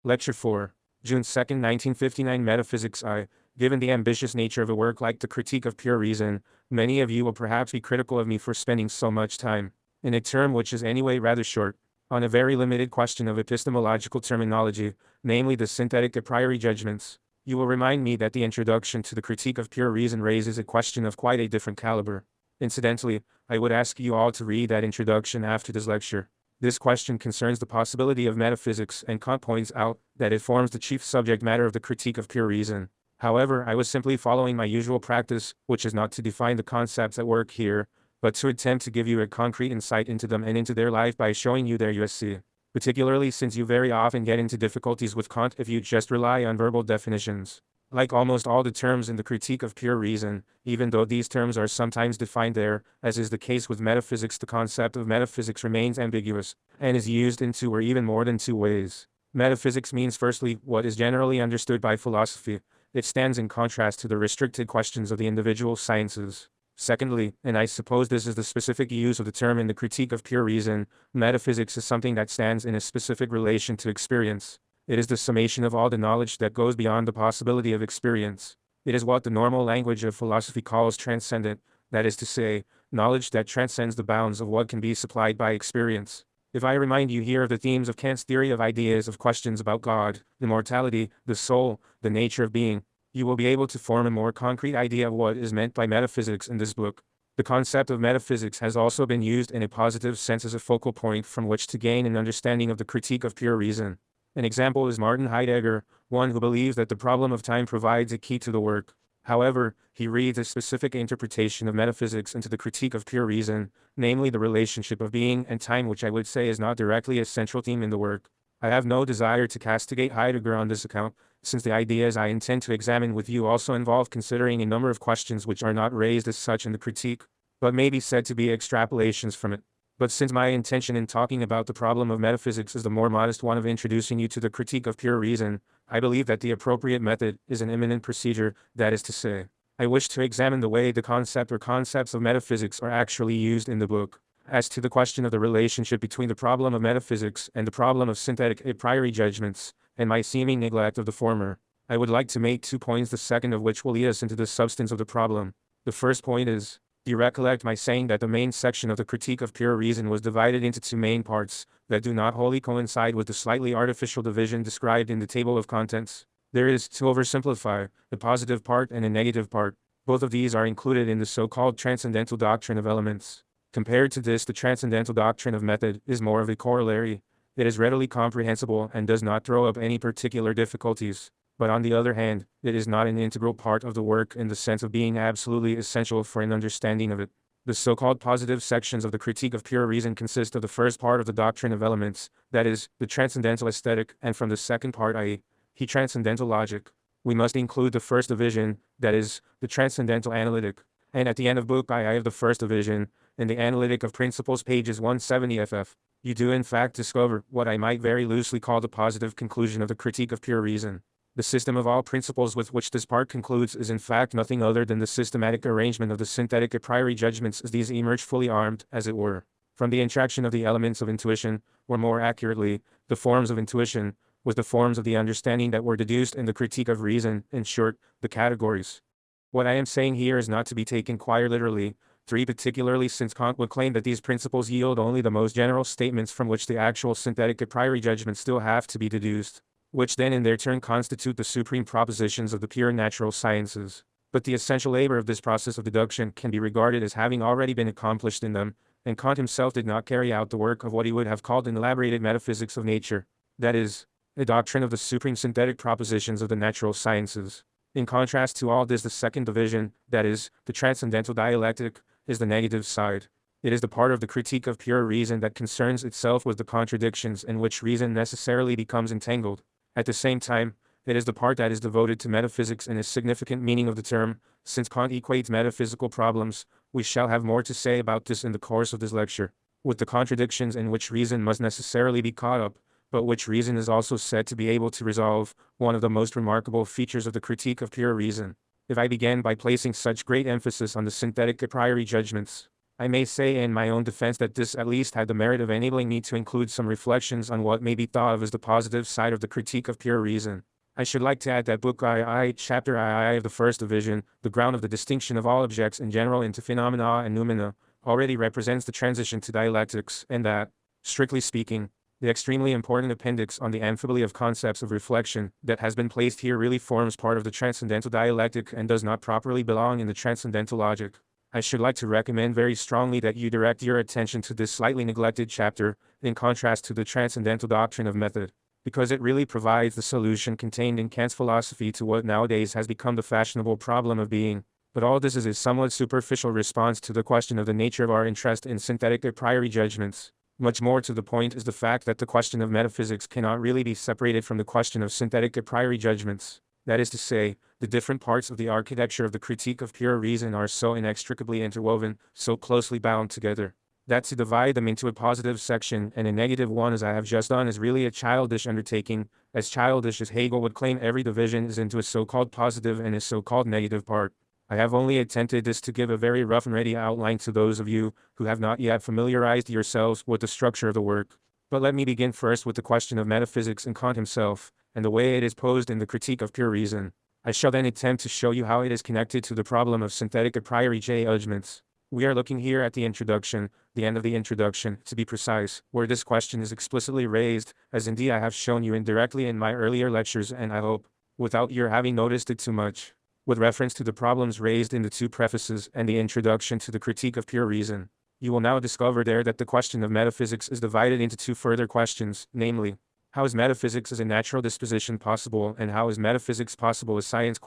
Lecture 4. June 2, 1959 Metaphysics I. Given the ambitious nature of a work like the Critique of Pure Reason, many of you will perhaps be critical of me for spending so much time, in a term which is anyway rather short, on a very limited question of epistemological terminology, namely the synthetic a priori judgments. You will remind me that the introduction to the Critique of Pure Reason raises a question of quite a different caliber. Incidentally, I would ask you all to read that introduction after this lecture. This question concerns the possibility of metaphysics, and Kant points out that it forms the chief subject matter of the Critique of Pure Reason. However, I was simply following my usual practice, which is not to define the concepts at work here, but to attempt to give you a concrete insight into them and into their life by showing you their USC. Particularly since you very often get into difficulties with Kant if you just rely on verbal definitions. Like almost all the terms in the Critique of Pure Reason, even though these terms are sometimes defined there, as is the case with metaphysics, the concept of metaphysics remains ambiguous, and is used in two or even more than two ways. Metaphysics means firstly, what is generally understood by philosophy. It stands in contrast to the restricted questions of the individual sciences. Secondly, and I suppose this is the specific use of the term in the Critique of Pure Reason, metaphysics is something that stands in a specific relation to experience. It is the summation of all the knowledge that goes beyond the possibility of experience. It is what the normal language of philosophy calls transcendent, that is to say, knowledge that transcends the bounds of what can be supplied by experience. If I remind you here of the themes of Kant's theory of ideas of questions about God, immortality, the soul, the nature of being, you will be able to form a more concrete idea of what is meant by metaphysics in this book. The concept of metaphysics has also been used in a positive sense as a focal point from which to gain an understanding of the Critique of Pure Reason. An example is Martin Heidegger, one who believes that the problem of time provides a key to the work. However, he reads a specific interpretation of metaphysics into the Critique of Pure Reason, namely the relationship of being and time, which I would say is not directly a central theme in the work. I have no desire to castigate Heidegger on this account, since the ideas I intend to examine with you also involve considering a number of questions which are not raised as such in the critique, but may be said to be extrapolations from it. But since my intention in talking about the problem of metaphysics is the more modest one of introducing you to the Critique of Pure Reason, I believe that the appropriate method is an imminent procedure, that is to say, I wish to examine the way the concept or concepts of metaphysics are actually used in the book. As to the question of the relationship between the problem of metaphysics and the problem of synthetic a priori judgments, and my seeming neglect of the former, I would like to make 2 points, the second of which will lead us into the substance of the problem. The first point is, do you recollect my saying that the main section of the Critique of Pure Reason was divided into 2 main parts, that do not wholly coincide with the slightly artificial division described in the table of contents? There is, to oversimplify, a positive part and a negative part. Both of these are included in the so-called transcendental doctrine of elements. Compared to this, the transcendental doctrine of method is more of a corollary. It is readily comprehensible and does not throw up any particular difficulties. But on the other hand, it is not an integral part of the work in the sense of being absolutely essential for an understanding of it. The so-called positive sections of the Critique of Pure Reason consist of the first part of the doctrine of elements, that is, the transcendental aesthetic, and from the second part, i.e., the transcendental logic, we must include the first division, that is, the transcendental analytic. And at the end of book I of the first division, in the Analytic of Principles, pages 170 ff, you do in fact discover what I might very loosely call the positive conclusion of the Critique of Pure Reason. The system of all principles with which this part concludes is in fact nothing other than the systematic arrangement of the synthetic a priori judgments as these emerge fully armed, as it were, from the interaction of the elements of intuition, or more accurately, the forms of intuition, with the forms of the understanding that were deduced in the Critique of Reason, in short, the categories. What I am saying here is not to be taken quite literally, particularly since Kant would claim that these principles yield only the most general statements from which the actual synthetic a priori judgments still have to be deduced, which then in their turn constitute the supreme propositions of the pure natural sciences. But the essential labor of this process of deduction can be regarded as having already been accomplished in them, and Kant himself did not carry out the work of what he would have called an elaborated metaphysics of nature, that is, a doctrine of the supreme synthetic propositions of the natural sciences. In contrast to all this, the second division, that is, the transcendental dialectic, is the negative side. It is the part of the Critique of Pure Reason that concerns itself with the contradictions in which reason necessarily becomes entangled. At the same time, it is the part that is devoted to metaphysics in a significant meaning of the term. Since Kant equates metaphysical problems, we shall have more to say about this in the course of this lecture, with the contradictions in which reason must necessarily be caught up, but which reason is also said to be able to resolve, one of the most remarkable features of the Critique of Pure Reason. If I began by placing such great emphasis on the synthetic a priori judgments, I may say in my own defense that this at least had the merit of enabling me to include some reflections on what may be thought of as the positive side of the critique of pure reason. I should like to add that Book II, Chapter II of the First Division, the ground of the distinction of all objects in general into phenomena and noumena, already represents the transition to dialectics, and that, strictly speaking, the extremely important appendix on the amphibole of concepts of reflection that has been placed here really forms part of the transcendental dialectic and does not properly belong in the transcendental logic. I should like to recommend very strongly that you direct your attention to this slightly neglected chapter, in contrast to the transcendental doctrine of method, because it really provides the solution contained in Kant's philosophy to what nowadays has become the fashionable problem of being. But all this is a somewhat superficial response to the question of the nature of our interest in synthetic a priori judgments. Much more to the point is the fact that the question of metaphysics cannot really be separated from the question of synthetic a priori judgments. That is to say, the different parts of the architecture of the critique of pure reason are so inextricably interwoven, so closely bound together, that to divide them into a positive section and a negative one as I have just done is really a childish undertaking, as childish as Hegel would claim every division is into a so-called positive and a so-called negative part. I have only attempted this to give a very rough and ready outline to those of you who have not yet familiarized yourselves with the structure of the work. But let me begin first with the question of metaphysics and Kant himself, and the way it is posed in the critique of pure reason. I shall then attempt to show you how it is connected to the problem of synthetic a priori judgments. We are looking here at the introduction, the end of the introduction, to be precise, where this question is explicitly raised, as indeed I have shown you indirectly in my earlier lectures and I hope, without your having noticed it too much, with reference to the problems raised in the two prefaces and the introduction to the critique of pure reason. You will now discover there that the question of metaphysics is divided into two further questions, namely, how is metaphysics as a natural disposition possible, and how is metaphysics possible as science ?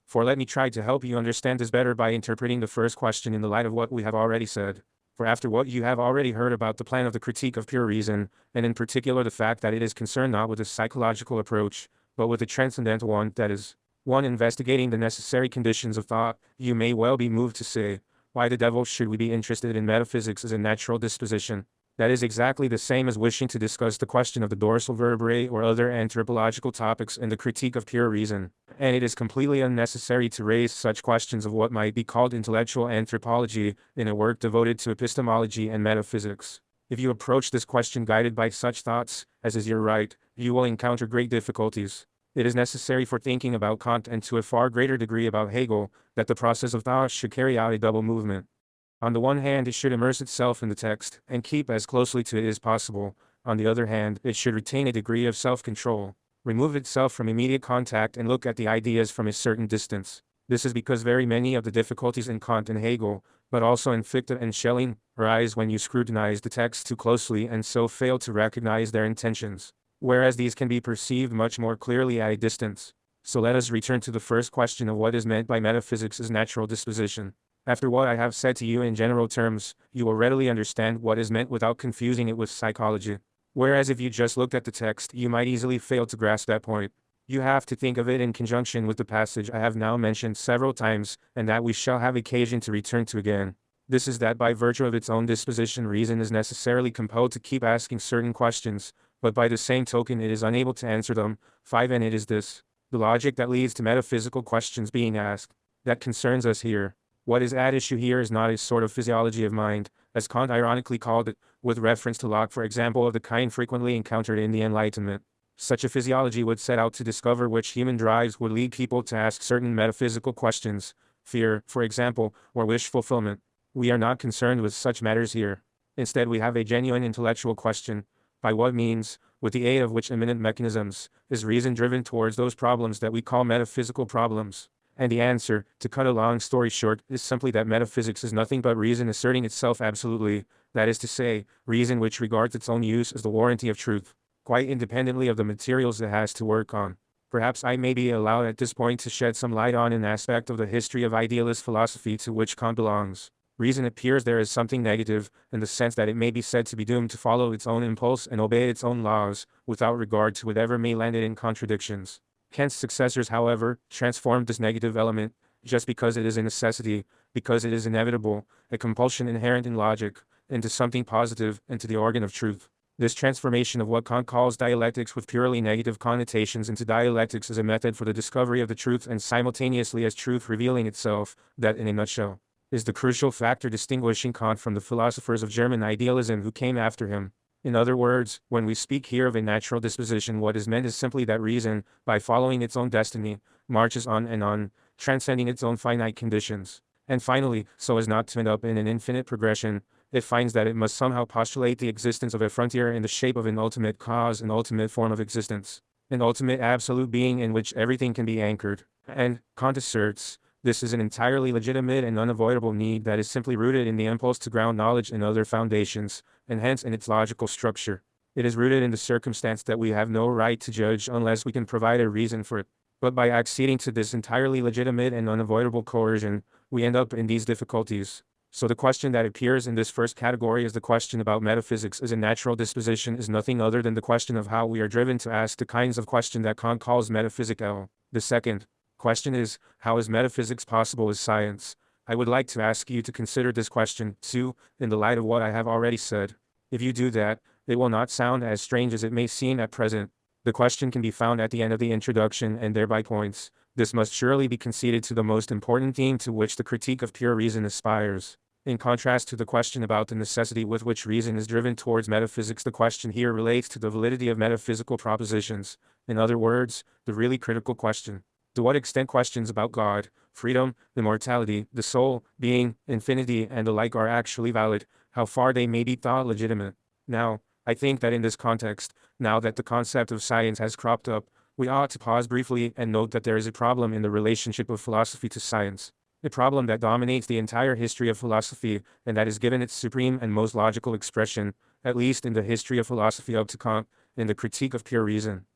For let me try to help you understand this better by interpreting the first question in the light of what we have already said. For after what you have already heard about the plan of the critique of pure reason, and in particular the fact that it is concerned not with a psychological approach, but with a transcendental one, that is, one investigating the necessary conditions of thought, you may well be moved to say, why the devil should we be interested in metaphysics as a natural disposition? That is exactly the same as wishing to discuss the question of the dorsal vertebrae or other anthropological topics in the critique of pure reason, and it is completely unnecessary to raise such questions of what might be called intellectual anthropology in a work devoted to epistemology and metaphysics. If you approach this question guided by such thoughts, as is your right, you will encounter great difficulties. It is necessary for thinking about Kant and to a far greater degree about Hegel, that the process of thought should carry out a double movement. On the one hand, it should immerse itself in the text, and keep as closely to it as possible. On the other hand, it should retain a degree of self-control, remove itself from immediate contact and look at the ideas from a certain distance. This is because very many of the difficulties in Kant and Hegel, but also in Fichte and Schelling, arise when you scrutinize the text too closely and so fail to recognize their intentions, whereas these can be perceived much more clearly at a distance. So let us return to the first question of what is meant by metaphysics as natural disposition. After what I have said to you in general terms, you will readily understand what is meant without confusing it with psychology. Whereas if you just looked at the text, you might easily fail to grasp that point. You have to think of it in conjunction with the passage I have now mentioned several times, and that we shall have occasion to return to again. This is that by virtue of its own disposition reason is necessarily compelled to keep asking certain questions, but by the same token it is unable to answer them. 5. And it is this, the logic that leads to metaphysical questions being asked, that concerns us here. What is at issue here is not a sort of physiology of mind, as Kant ironically called it, with reference to Locke for example, of the kind frequently encountered in the Enlightenment. Such a physiology would set out to discover which human drives would lead people to ask certain metaphysical questions, fear, for example, or wish fulfillment. We are not concerned with such matters here. Instead we have a genuine intellectual question, by what means, with the aid of which immanent mechanisms, is reason driven towards those problems that we call metaphysical problems? And the answer, to cut a long story short, is simply that metaphysics is nothing but reason asserting itself absolutely, that is to say, reason which regards its own use as the warranty of truth, quite independently of the materials it has to work on. Perhaps I may be allowed at this point to shed some light on an aspect of the history of idealist philosophy to which Kant belongs. Reason appears there as something negative, in the sense that it may be said to be doomed to follow its own impulse and obey its own laws, without regard to whatever may land it in contradictions. Kant's successors, however, transformed this negative element, just because it is a necessity, because it is inevitable, a compulsion inherent in logic, into something positive, into the organ of truth. This transformation of what Kant calls dialectics with purely negative connotations into dialectics is a method for the discovery of the truth and simultaneously as truth revealing itself, that in a nutshell. is the crucial factor distinguishing Kant from the philosophers of German idealism who came after him. In other words, when we speak here of a natural disposition, what is meant is simply that reason, by following its own destiny, marches on, transcending its own finite conditions. And finally, so as not to end up in an infinite progression, it finds that it must somehow postulate the existence of a frontier in the shape of an ultimate cause, an ultimate form of existence, an ultimate absolute being in which everything can be anchored. And, Kant asserts, this is an entirely legitimate and unavoidable need that is simply rooted in the impulse to ground knowledge in other foundations, and hence in its logical structure. It is rooted in the circumstance that we have no right to judge unless we can provide a reason for it. But by acceding to this entirely legitimate and unavoidable coercion, we end up in these difficulties. So the question that appears in this first category is the question about metaphysics as a natural disposition is nothing other than the question of how we are driven to ask the kinds of question that Kant calls metaphysical. The second question is, how is metaphysics possible as science? I would like to ask you to consider this question, too, in the light of what I have already said. If you do that, it will not sound as strange as it may seem at present. The question can be found at the end of the introduction and thereby points. This must surely be conceded to the most important theme to which the critique of pure reason aspires. In contrast to the question about the necessity with which reason is driven towards metaphysics, the question here relates to the validity of metaphysical propositions. In other words, the really critical question. To what extent questions about God, freedom, immortality, the soul, being, infinity, and the like are actually valid, how far they may be thought legitimate. Now, I think that in this context, now that the concept of science has cropped up, we ought to pause briefly and note that there is a problem in the relationship of philosophy to science. A problem that dominates the entire history of philosophy, and that is given its supreme and most logical expression, at least in the history of philosophy up to Kant, in the Critique of Pure Reason.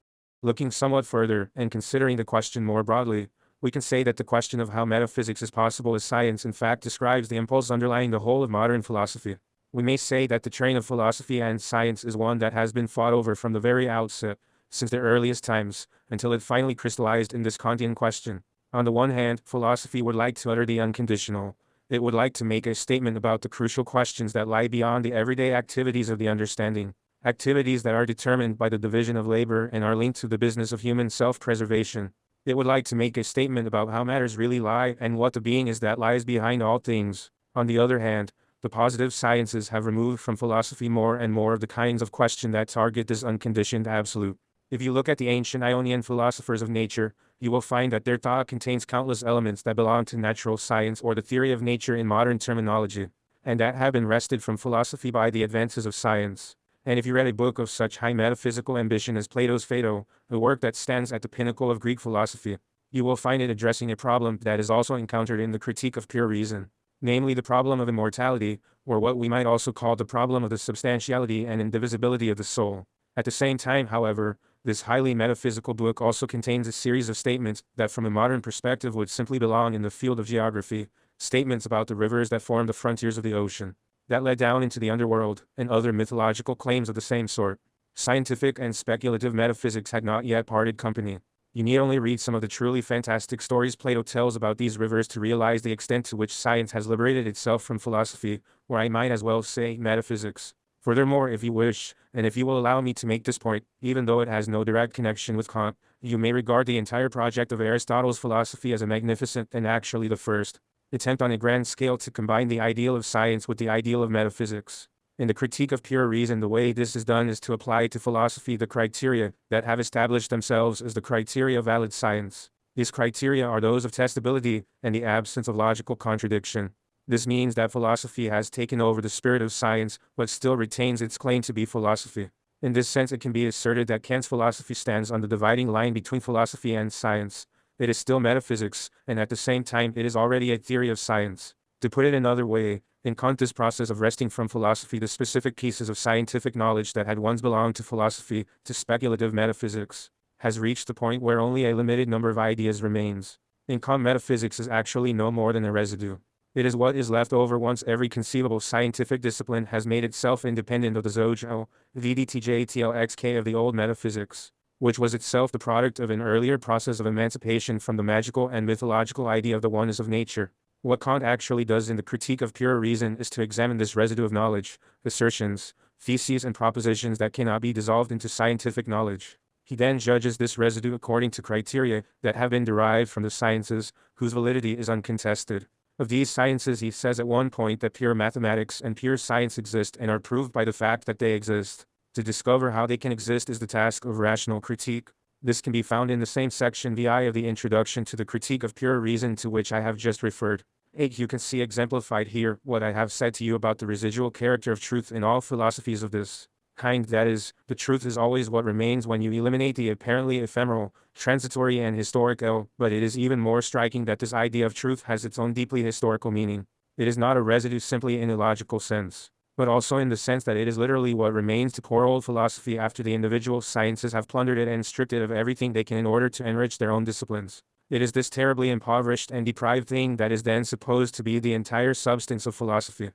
Looking somewhat further, and considering the question more broadly, we can say that the question of how metaphysics is possible as science in fact describes the impulse underlying the whole of modern philosophy. We may say that the train of philosophy and science is one that has been fought over from the very outset, since the earliest times, until it finally crystallized in this Kantian question. On the one hand, philosophy would like to utter the unconditional. It would like to make a statement about the crucial questions that lie beyond the everyday activities of the understanding. Activities that are determined by the division of labor and are linked to the business of human self-preservation. It would like to make a statement about how matters really lie and what the being is that lies behind all things. On the other hand, the positive sciences have removed from philosophy more and more of the kinds of question that target this unconditioned absolute. If you look at the ancient Ionian philosophers of nature, you will find that their thought contains countless elements that belong to natural science or the theory of nature in modern terminology, and that have been wrested from philosophy by the advances of science. And if you read a book of such high metaphysical ambition as Plato's Phaedo, a work that stands at the pinnacle of Greek philosophy, you will find it addressing a problem that is also encountered in the Critique of Pure Reason, namely the problem of immortality, or what we might also call the problem of the substantiality and indivisibility of the soul. At the same time, however, this highly metaphysical book also contains a series of statements that from a modern perspective would simply belong in the field of geography, statements about the rivers that form the frontiers of the ocean, that led down into the underworld, and other mythological claims of the same sort. Scientific and speculative metaphysics had not yet parted company. You need only read some of the truly fantastic stories Plato tells about these rivers to realize the extent to which science has liberated itself from philosophy, or I might as well say metaphysics. Furthermore, if you wish, and if you will allow me to make this point, even though it has no direct connection with Kant, you may regard the entire project of Aristotle's philosophy as a magnificent and actually the first attempt on a grand scale to combine the ideal of science with the ideal of metaphysics. In the Critique of Pure Reason, the way this is done is to apply to philosophy the criteria that have established themselves as the criteria of valid science. These criteria are those of testability and the absence of logical contradiction. This means that philosophy has taken over the spirit of science, but still retains its claim to be philosophy. In this sense, it can be asserted that Kant's philosophy stands on the dividing line between philosophy and science. It is still metaphysics, and at the same time it is already a theory of science. To put it another way, in Kant, this process of wresting from philosophy the specific pieces of scientific knowledge that had once belonged to philosophy, to speculative metaphysics, has reached the point where only a limited number of ideas remains. In Kant, metaphysics is actually no more than a residue. It is what is left over once every conceivable scientific discipline has made itself independent of the Zojo, VDTJTLXK of the old metaphysics, which was itself the product of an earlier process of emancipation from the magical and mythological idea of the oneness of nature. What Kant actually does in the Critique of Pure Reason is to examine this residue of knowledge, assertions, theses and propositions that cannot be dissolved into scientific knowledge. He then judges this residue according to criteria that have been derived from the sciences, whose validity is uncontested. Of these sciences he says at one point that pure mathematics and pure science exist and are proved by the fact that they exist. To discover how they can exist is the task of rational critique. This can be found in the same section VI of the introduction to the critique of pure reason to which I have just referred. 8. You can see exemplified here what I have said to you about the residual character of truth in all philosophies of this kind, that is, the truth is always what remains when you eliminate the apparently ephemeral, transitory and historical, but it is even more striking that this idea of truth has its own deeply historical meaning. It is not a residue simply in a logical sense, but also in the sense that it is literally what remains to poor old philosophy after the individual sciences have plundered it and stripped it of everything they can in order to enrich their own disciplines. It is this terribly impoverished and deprived thing that is then supposed to be the entire substance of philosophy.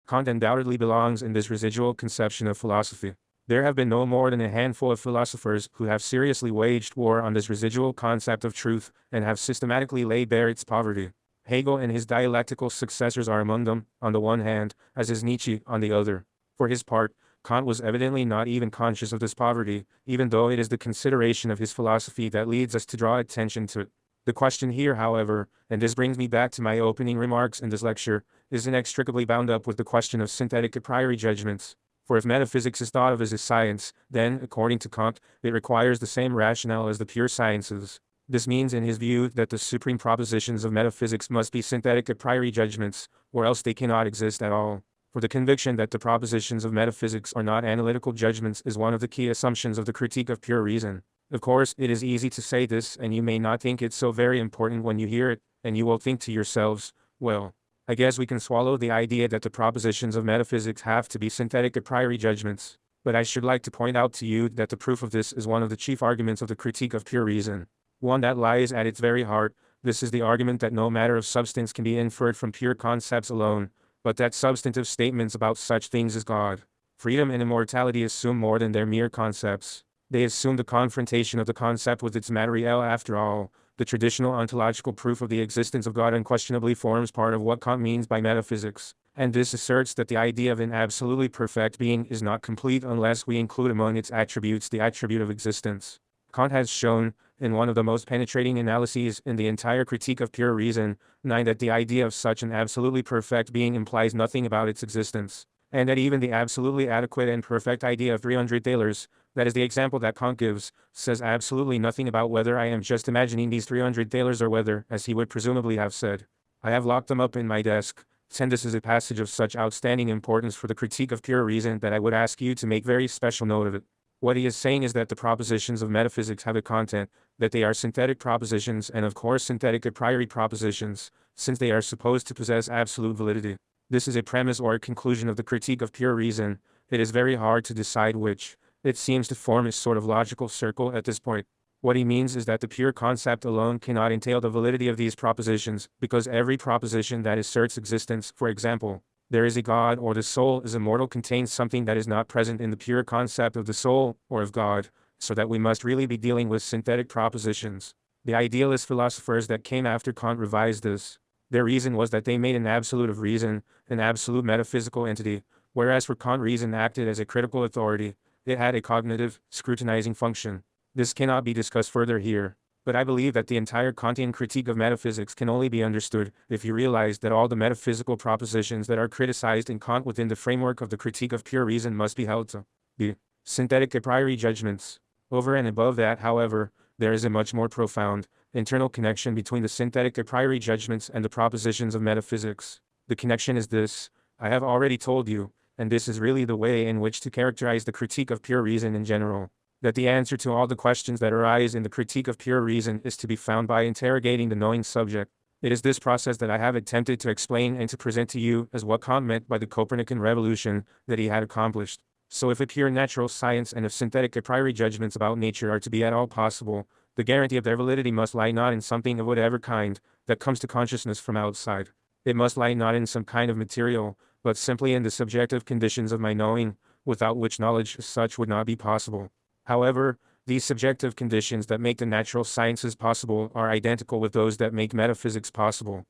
Kant undoubtedly belongs in this residual conception of philosophy. There have been no more than a handful of philosophers who have seriously waged war on this residual concept of truth, and have systematically laid bare its poverty. Hegel and his dialectical successors are among them, on the one hand, as is Nietzsche, on the other. For his part, Kant was evidently not even conscious of this poverty, even though it is the consideration of his philosophy that leads us to draw attention to it. The question here, however, and this brings me back to my opening remarks in this lecture, is inextricably bound up with the question of synthetic a priori judgments. For if metaphysics is thought of as a science, then, according to Kant, it requires the same rationale as the pure sciences. This means in his view that the supreme propositions of metaphysics must be synthetic a priori judgments, or else they cannot exist at all. For the conviction that the propositions of metaphysics are not analytical judgments is one of the key assumptions of the critique of pure reason. Of course, it is easy to say this, and you may not think it so very important when you hear it, and you will think to yourselves, well, I guess we can swallow the idea that the propositions of metaphysics have to be synthetic a priori judgments. But I should like to point out to you that the proof of this is one of the chief arguments of the critique of pure reason. One that lies at its very heart. This is the argument that no matter of substance can be inferred from pure concepts alone, but that substantive statements about such things as God, freedom and immortality assume more than their mere concepts. They assume the confrontation of the concept with its materiel. After all, the traditional ontological proof of the existence of God unquestionably forms part of what Kant means by metaphysics, and this asserts that the idea of an absolutely perfect being is not complete unless we include among its attributes the attribute of existence. Kant has shown, in one of the most penetrating analyses in the entire critique of pure reason, 9, that the idea of such an absolutely perfect being implies nothing about its existence, and that even the absolutely adequate and perfect idea of 300 thalers, that is the example that Kant gives, says absolutely nothing about whether I am just imagining these 300 thalers or whether, as he would presumably have said, I have locked them up in my desk. 10. This is a passage of such outstanding importance for the critique of pure reason that I would ask you to make very special note of it. What he is saying is that the propositions of metaphysics have a content, that they are synthetic propositions and of course synthetic a priori propositions, since they are supposed to possess absolute validity. This is a premise or a conclusion of the critique of pure reason. It is very hard to decide which. It seems to form a sort of logical circle at this point. What he means is that the pure concept alone cannot entail the validity of these propositions, because every proposition that asserts existence, for example, there is a God or the soul is immortal, contains something that is not present in the pure concept of the soul or of God, so that we must really be dealing with synthetic propositions. The idealist philosophers that came after Kant revised this. Their reason was that they made an absolute of reason, an absolute metaphysical entity, whereas for Kant reason acted as a critical authority. It had a cognitive, scrutinizing function. This cannot be discussed further here, but I believe that the entire Kantian critique of metaphysics can only be understood if you realize that all the metaphysical propositions that are criticized in Kant within the framework of the critique of pure reason must be held to be synthetic a priori judgments. Over and above that, however, there is a much more profound, internal connection between the synthetic a priori judgments and the propositions of metaphysics. The connection is this: I have already told you, and this is really the way in which to characterize the critique of pure reason in general, that the answer to all the questions that arise in the critique of pure reason is to be found by interrogating the knowing subject. It is this process that I have attempted to explain and to present to you as what Kant meant by the Copernican revolution that he had accomplished. So if a pure natural science and if synthetic a priori judgments about nature are to be at all possible, the guarantee of their validity must lie not in something of whatever kind that comes to consciousness from outside. It must lie not in some kind of material, but simply in the subjective conditions of my knowing, without which knowledge as such would not be possible. However, these subjective conditions that make the natural sciences possible are identical with those that make metaphysics possible.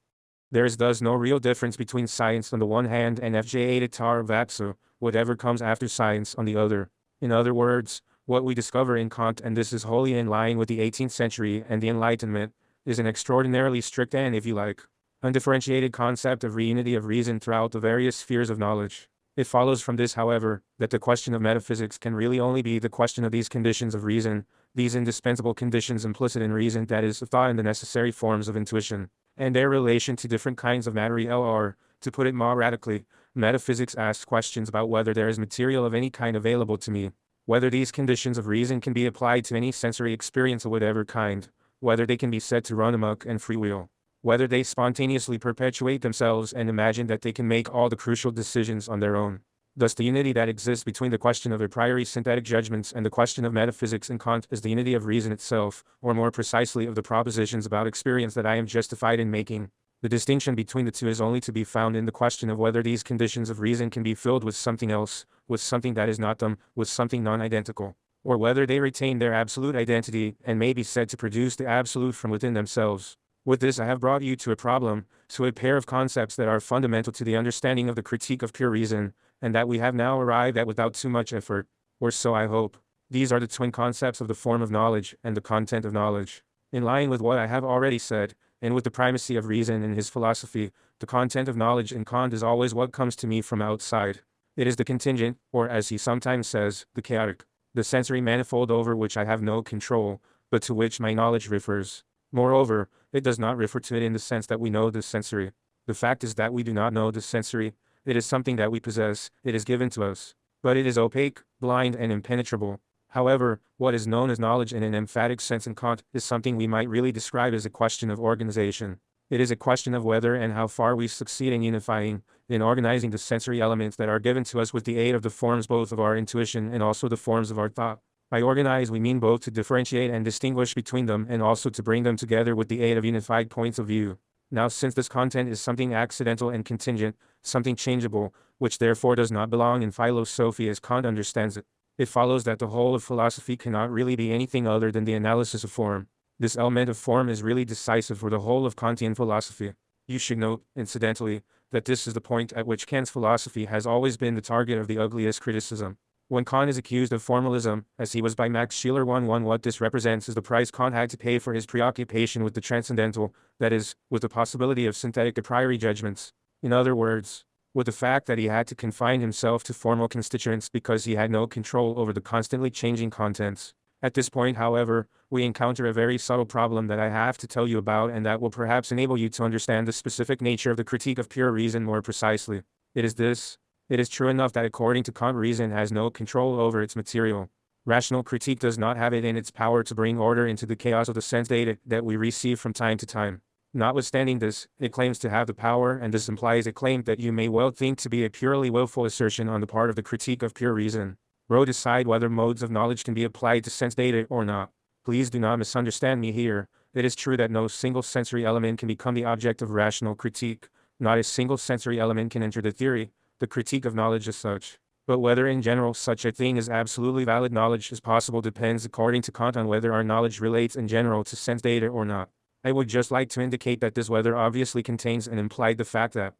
There is thus no real difference between science on the one hand and fj vapsa, whatever comes after science, on the other. In other words, what we discover in Kant, and this is wholly in line with the 18th century and the Enlightenment, is an extraordinarily strict and, if you like, undifferentiated concept of reunity of reason throughout the various spheres of knowledge. It follows from this, however, that the question of metaphysics can really only be the question of these conditions of reason, these indispensable conditions implicit in reason, that is, of thought and the necessary forms of intuition, and their relation to different kinds of material, or, to put it more radically, metaphysics asks questions about whether there is material of any kind available to me, whether these conditions of reason can be applied to any sensory experience of whatever kind, whether they can be said to run amok and freewheel, whether they spontaneously perpetuate themselves and imagine that they can make all the crucial decisions on their own. Thus the unity that exists between the question of a priori synthetic judgments and the question of metaphysics in Kant is the unity of reason itself, or more precisely of the propositions about experience that I am justified in making. The distinction between the two is only to be found in the question of whether these conditions of reason can be filled with something else, with something that is not them, with something non-identical, or whether they retain their absolute identity and may be said to produce the absolute from within themselves. With this I have brought you to a problem, to a pair of concepts that are fundamental to the understanding of the critique of pure reason, and that we have now arrived at without too much effort, or so I hope. These are the twin concepts of the form of knowledge and the content of knowledge. In line with what I have already said, and with the primacy of reason in his philosophy, the content of knowledge in Kant is always what comes to me from outside. It is the contingent, or as he sometimes says, the chaotic, the sensory manifold over which I have no control, but to which my knowledge refers. Moreover, it does not refer to it in the sense that we know the sensory. The fact is that we do not know the sensory. It is something that we possess, it is given to us. But it is opaque, blind, and impenetrable. However, what is known as knowledge in an emphatic sense in Kant is something we might really describe as a question of organization. It is a question of whether and how far we succeed in unifying, in organizing the sensory elements that are given to us with the aid of the forms both of our intuition and also the forms of our thought. By organize we mean both to differentiate and distinguish between them and also to bring them together with the aid of unified points of view. Now since this content is something accidental and contingent, something changeable, which therefore does not belong in philosophy as Kant understands it, it follows that the whole of philosophy cannot really be anything other than the analysis of form. This element of form is really decisive for the whole of Kantian philosophy. You should note, incidentally, that this is the point at which Kant's philosophy has always been the target of the ugliest criticism. When Kant is accused of formalism, as he was by Max Scheler 1:1, what this represents is the price Kant had to pay for his preoccupation with the transcendental, that is, with the possibility of synthetic a priori judgments. In other words, with the fact that he had to confine himself to formal constituents because he had no control over the constantly changing contents. At this point, however, we encounter a very subtle problem that I have to tell you about and that will perhaps enable you to understand the specific nature of the critique of pure reason more precisely. It is this. It is true enough that according to Kant reason has no control over its material. Rational critique does not have it in its power to bring order into the chaos of the sense data that we receive from time to time. Notwithstanding this, it claims to have the power, and this implies a claim that you may well think to be a purely willful assertion on the part of the critique of pure reason. Row decide whether modes of knowledge can be applied to sense data or not. Please do not misunderstand me here. It is true that no single sensory element can become the object of rational critique. Not a single sensory element can enter the theory, the critique of knowledge as such. But whether in general such a thing as absolutely valid knowledge is possible depends according to Kant on whether our knowledge relates in general to sense data or not. I would just like to indicate that this whether obviously contains and implied the fact that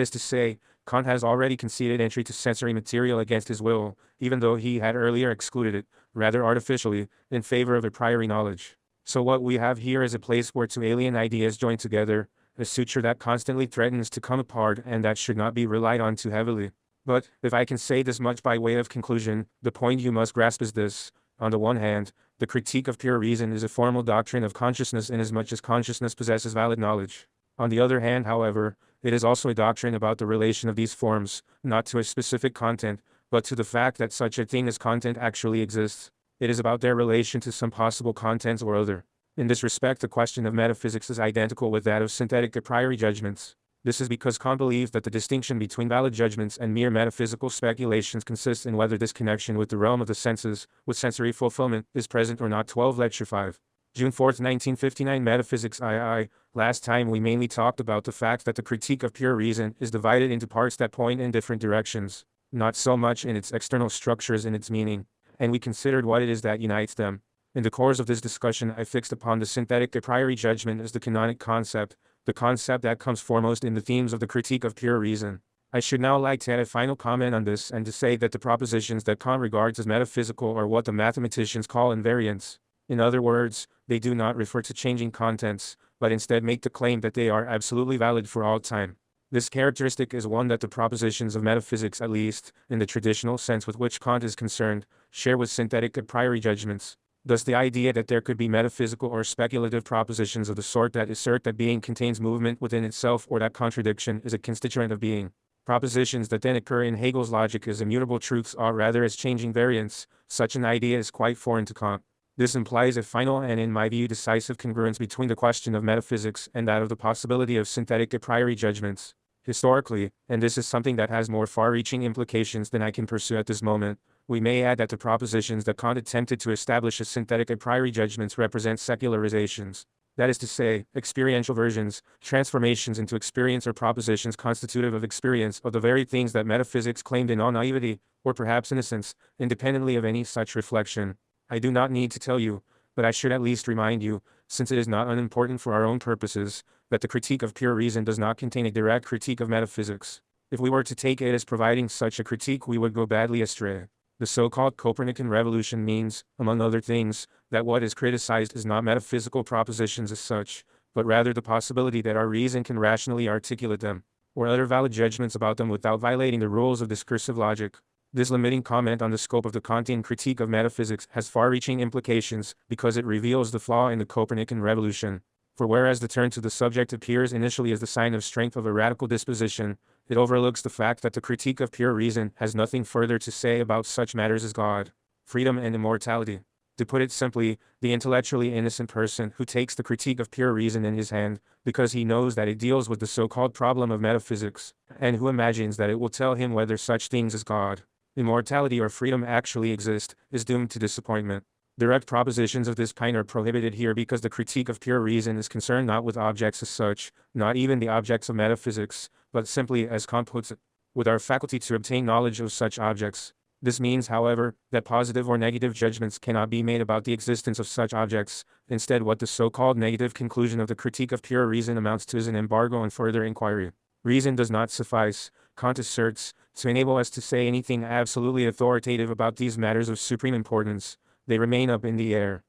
is to say, Kant has already conceded entry to sensory material against his will, even though he had earlier excluded it, rather artificially, in favor of a priori knowledge. So what we have here is a place where two alien ideas join together, a suture that constantly threatens to come apart and that should not be relied on too heavily. But, if I can say this much by way of conclusion, the point you must grasp is this. On the one hand, the critique of pure reason is a formal doctrine of consciousness inasmuch as consciousness possesses valid knowledge. On the other hand, however, it is also a doctrine about the relation of these forms, not to a specific content, but to the fact that such a thing as content actually exists. It is about their relation to some possible contents or other. In this respect, the question of metaphysics is identical with that of synthetic a priori judgments. This is because Kant believes that the distinction between valid judgments and mere metaphysical speculations consists in whether this connection with the realm of the senses, with sensory fulfillment, is present or not. 12 Lecture 5. June 4, 1959 Metaphysics II. Last time we mainly talked about the fact that the critique of pure reason is divided into parts that point in different directions, not so much in its external structure as in its meaning, and we considered what it is that unites them. In the course of this discussion I fixed upon the synthetic a priori judgment as the canonic concept, the concept that comes foremost in the themes of the critique of pure reason. I should now like to add a final comment on this and to say that the propositions that Kant regards as metaphysical are what the mathematicians call invariants. In other words, they do not refer to changing contents, but instead make the claim that they are absolutely valid for all time. This characteristic is one that the propositions of metaphysics, at least in the traditional sense with which Kant is concerned, share with synthetic a priori judgments. Thus the idea that there could be metaphysical or speculative propositions of the sort that assert that being contains movement within itself or that contradiction is a constituent of being. Propositions that then occur in Hegel's logic as immutable truths or rather as changing variants, such an idea is quite foreign to Kant. This implies a final and in my view decisive congruence between the question of metaphysics and that of the possibility of synthetic a priori judgments. Historically, and this is something that has more far-reaching implications than I can pursue at this moment, we may add that the propositions that Kant attempted to establish as synthetic a priori judgments represent secularizations. That is to say, experiential versions, transformations into experience or propositions constitutive of experience of the very things that metaphysics claimed in all naivety, or perhaps innocence, independently of any such reflection. I do not need to tell you, but I should at least remind you, since it is not unimportant for our own purposes, that the critique of pure reason does not contain a direct critique of metaphysics. If we were to take it as providing such a critique, we would go badly astray. The so-called Copernican revolution means, among other things, that what is criticized is not metaphysical propositions as such, but rather the possibility that our reason can rationally articulate them, or utter valid judgments about them without violating the rules of discursive logic. This limiting comment on the scope of the Kantian critique of metaphysics has far-reaching implications because it reveals the flaw in the Copernican revolution. For whereas the turn to the subject appears initially as the sign of strength of a radical disposition, it overlooks the fact that the critique of pure reason has nothing further to say about such matters as God, freedom and immortality. To put it simply, the intellectually innocent person who takes the critique of pure reason in his hand, because he knows that it deals with the so-called problem of metaphysics, and who imagines that it will tell him whether such things as God, immortality or freedom actually exist, is doomed to disappointment. Direct propositions of this kind are prohibited here because the critique of pure reason is concerned not with objects as such, not even the objects of metaphysics, but simply, as Kant puts it, with our faculty to obtain knowledge of such objects. This means, however, that positive or negative judgments cannot be made about the existence of such objects. Instead, what the so-called negative conclusion of the critique of pure reason amounts to is an embargo on further inquiry. Reason does not suffice, Kant asserts, to enable us to say anything absolutely authoritative about these matters of supreme importance. They remain up in the air.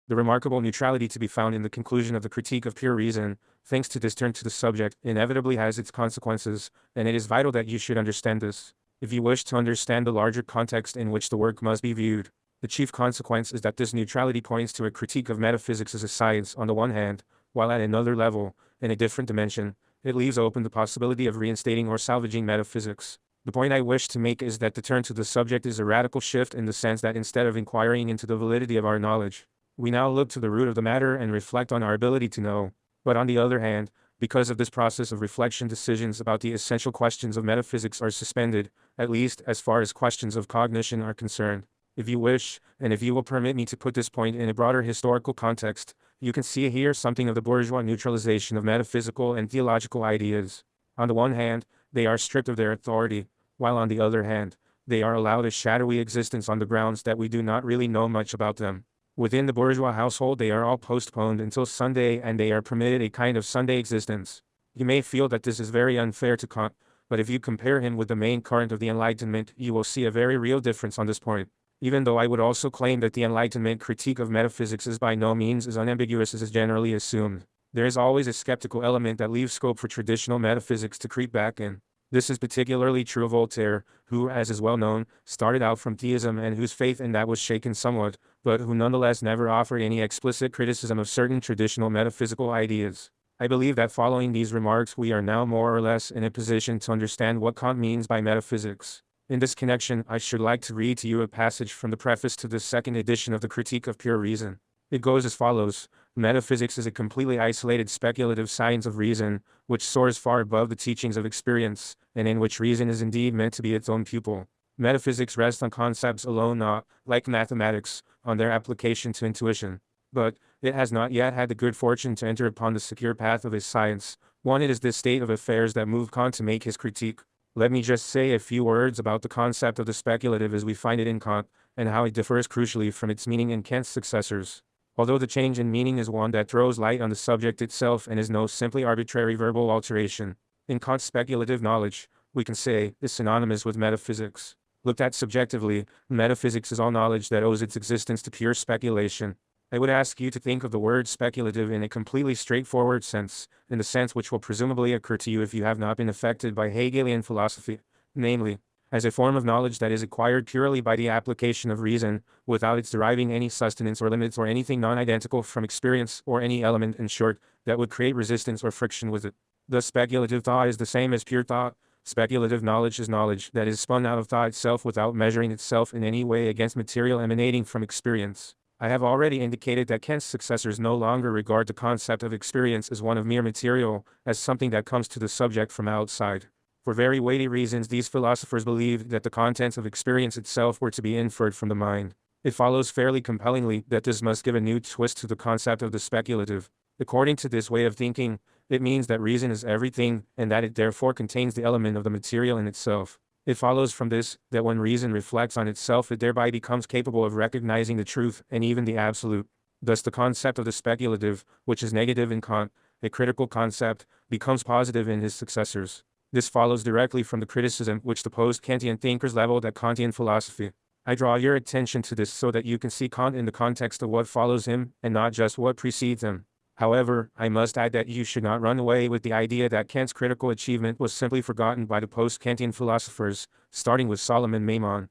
The remarkable neutrality to be found in the conclusion of the critique of pure reason, thanks to this turn to the subject, inevitably has its consequences, and it is vital that you should understand this. If you wish to understand the larger context in which the work must be viewed, the chief consequence is that this neutrality points to a critique of metaphysics as a science on the one hand, while at another level, in a different dimension, it leaves open the possibility of reinstating or salvaging metaphysics. The point I wish to make is that the turn to the subject is a radical shift in the sense that instead of inquiring into the validity of our knowledge, we now look to the root of the matter and reflect on our ability to know. But on the other hand, because of this process of reflection, decisions about the essential questions of metaphysics are suspended, at least as far as questions of cognition are concerned. If you wish, and if you will permit me to put this point in a broader historical context, you can see here something of the bourgeois neutralization of metaphysical and theological ideas. On the one hand, they are stripped of their authority, while on the other hand, they are allowed a shadowy existence on the grounds that we do not really know much about them. Within the bourgeois household they are all postponed until Sunday and they are permitted a kind of Sunday existence. You may feel that this is very unfair to Kant, but if you compare him with the main current of the Enlightenment, you will see a very real difference on this point. Even though I would also claim that the Enlightenment critique of metaphysics is by no means as unambiguous as is generally assumed, there is always a skeptical element that leaves scope for traditional metaphysics to creep back in. This is particularly true of Voltaire, who, as is well known, started out from theism and whose faith in that was shaken somewhat, but who nonetheless never offered any explicit criticism of certain traditional metaphysical ideas. I believe that following these remarks we are now more or less in a position to understand what Kant means by metaphysics. In this connection, I should like to read to you a passage from the preface to the second edition of the Critique of Pure Reason. It goes as follows: metaphysics is a completely isolated speculative science of reason, which soars far above the teachings of experience, and in which reason is indeed meant to be its own pupil. Metaphysics rests on concepts alone, not, like mathematics, on their application to intuition. But it has not yet had the good fortune to enter upon the secure path of his science. One, it is this state of affairs that moved Kant to make his critique. Let me just say a few words about the concept of the speculative as we find it in Kant, and how it differs crucially from its meaning in Kant's successors. Although the change in meaning is one that throws light on the subject itself and is no simply arbitrary verbal alteration, in Kant's speculative knowledge, we can say, is synonymous with metaphysics. Looked at subjectively, metaphysics is all knowledge that owes its existence to pure speculation. I would ask you to think of the word speculative in a completely straightforward sense, in the sense which will presumably occur to you if you have not been affected by Hegelian philosophy, namely, as a form of knowledge that is acquired purely by the application of reason, without its deriving any sustenance or limits or anything non-identical from experience, or any element, in short, that would create resistance or friction with it. Thus speculative thought is the same as pure thought. Speculative knowledge is knowledge that is spun out of thought itself without measuring itself in any way against material emanating from experience. I have already indicated that Kant's successors no longer regard the concept of experience as one of mere material, as something that comes to the subject from outside. For very weighty reasons, these philosophers believed that the contents of experience itself were to be inferred from the mind. It follows fairly compellingly that this must give a new twist to the concept of the speculative. According to this way of thinking, it means that reason is everything, and that it therefore contains the element of the material in itself. It follows from this, that when reason reflects on itself, it thereby becomes capable of recognizing the truth, and even the absolute. Thus the concept of the speculative, which is negative in Kant, a critical concept, becomes positive in his successors. This follows directly from the criticism which the post-Kantian thinkers leveled at Kantian philosophy. I draw your attention to this so that you can see Kant in the context of what follows him, and not just what precedes him. However, I must add that you should not run away with the idea that Kant's critical achievement was simply forgotten by the post-Kantian philosophers, starting with Solomon Maimon.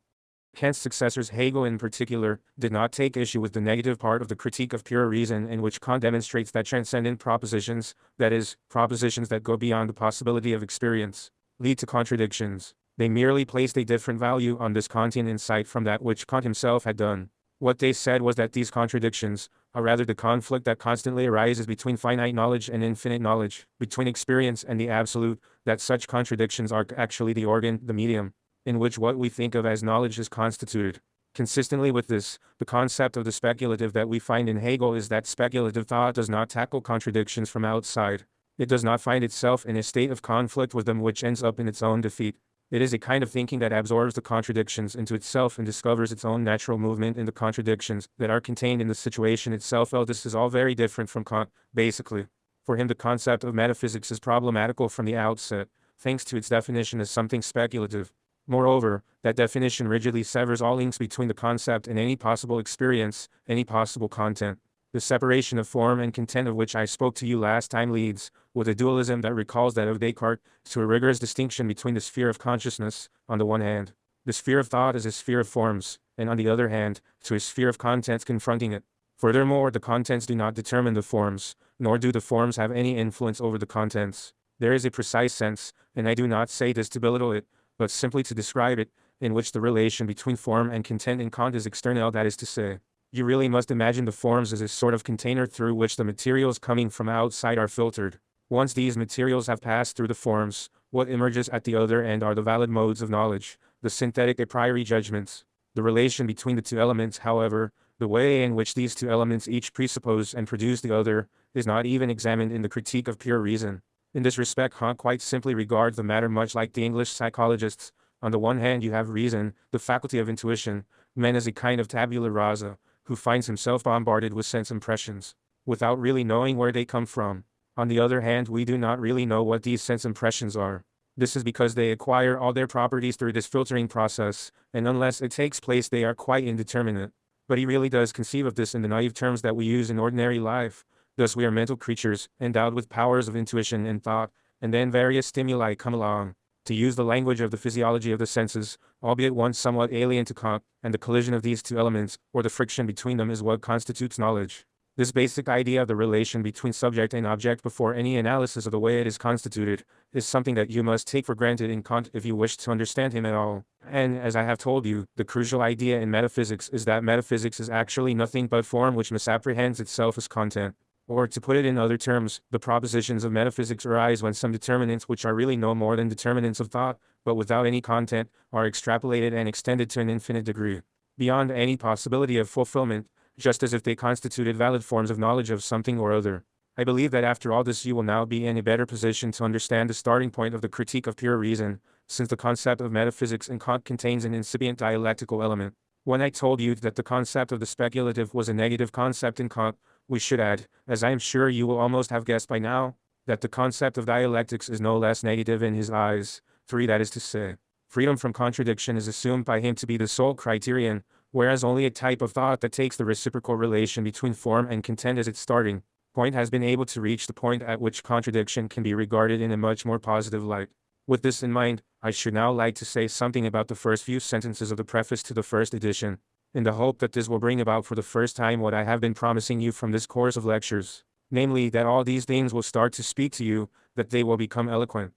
Kant's successors, Hegel in particular, did not take issue with the negative part of the Critique of Pure Reason, in which Kant demonstrates that transcendent propositions, that is, propositions that go beyond the possibility of experience, lead to contradictions. They merely placed a different value on this Kantian insight from that which Kant himself had done. What they said was that these contradictions, or rather the conflict that constantly arises between finite knowledge and infinite knowledge, between experience and the absolute, that such contradictions are actually the organ, the medium, in which what we think of as knowledge is constituted. Consistently with this, the concept of the speculative that we find in Hegel is that speculative thought does not tackle contradictions from outside. It does not find itself in a state of conflict with them which ends up in its own defeat. It is a kind of thinking that absorbs the contradictions into itself and discovers its own natural movement in the contradictions that are contained in the situation itself. Well, this is all very different from Kant, basically. For him, the concept of metaphysics is problematical from the outset, thanks to its definition as something speculative. Moreover, that definition rigidly severs all links between the concept and any possible experience, any possible content. The separation of form and content of which I spoke to you last time leads, with a dualism that recalls that of Descartes, to a rigorous distinction between the sphere of consciousness, on the one hand, the sphere of thought as a sphere of forms, and on the other hand, to a sphere of contents confronting it. Furthermore, the contents do not determine the forms, nor do the forms have any influence over the contents. There is a precise sense, and I do not say this to belittle it, but simply to describe it, in which the relation between form and content in Kant is external, that is to say, you really must imagine the forms as a sort of container through which the materials coming from outside are filtered. Once these materials have passed through the forms, what emerges at the other end are the valid modes of knowledge, the synthetic a priori judgments. The relation between the two elements, however, the way in which these two elements each presuppose and produce the other, is not even examined in the Critique of Pure Reason. In this respect, Kant quite simply regards the matter much like the English psychologists. On the one hand you have reason, the faculty of intuition, man as a kind of tabula rasa, who finds himself bombarded with sense impressions, without really knowing where they come from. On the other hand, we do not really know what these sense impressions are. This is because they acquire all their properties through this filtering process, and unless it takes place they are quite indeterminate. But he really does conceive of this in the naive terms that we use in ordinary life. Thus we are mental creatures, endowed with powers of intuition and thought, and then various stimuli come along. To use the language of the physiology of the senses, albeit one somewhat alien to Kant, and the collision of these two elements, or the friction between them, is what constitutes knowledge. This basic idea of the relation between subject and object before any analysis of the way it is constituted, is something that you must take for granted in Kant if you wish to understand him at all. And, as I have told you, the crucial idea in metaphysics is that metaphysics is actually nothing but form which misapprehends itself as content. Or, to put it in other terms, the propositions of metaphysics arise when some determinants which are really no more than determinants of thought, but without any content, are extrapolated and extended to an infinite degree, beyond any possibility of fulfillment, just as if they constituted valid forms of knowledge of something or other. I believe that after all this you will now be in a better position to understand the starting point of the Critique of Pure Reason, since the concept of metaphysics in Kant contains an incipient dialectical element. When I told you that the concept of the speculative was a negative concept in Kant, we should add, as I am sure you will almost have guessed by now, that the concept of dialectics is no less negative in his eyes. 3. That is to say, freedom from contradiction is assumed by him to be the sole criterion, whereas only a type of thought that takes the reciprocal relation between form and content as its starting point has been able to reach the point at which contradiction can be regarded in a much more positive light. With this in mind, I should now like to say something about the first few sentences of the preface to the first edition, in the hope that this will bring about for the first time what I have been promising you from this course of lectures, namely that all these things will start to speak to you, that they will become eloquent.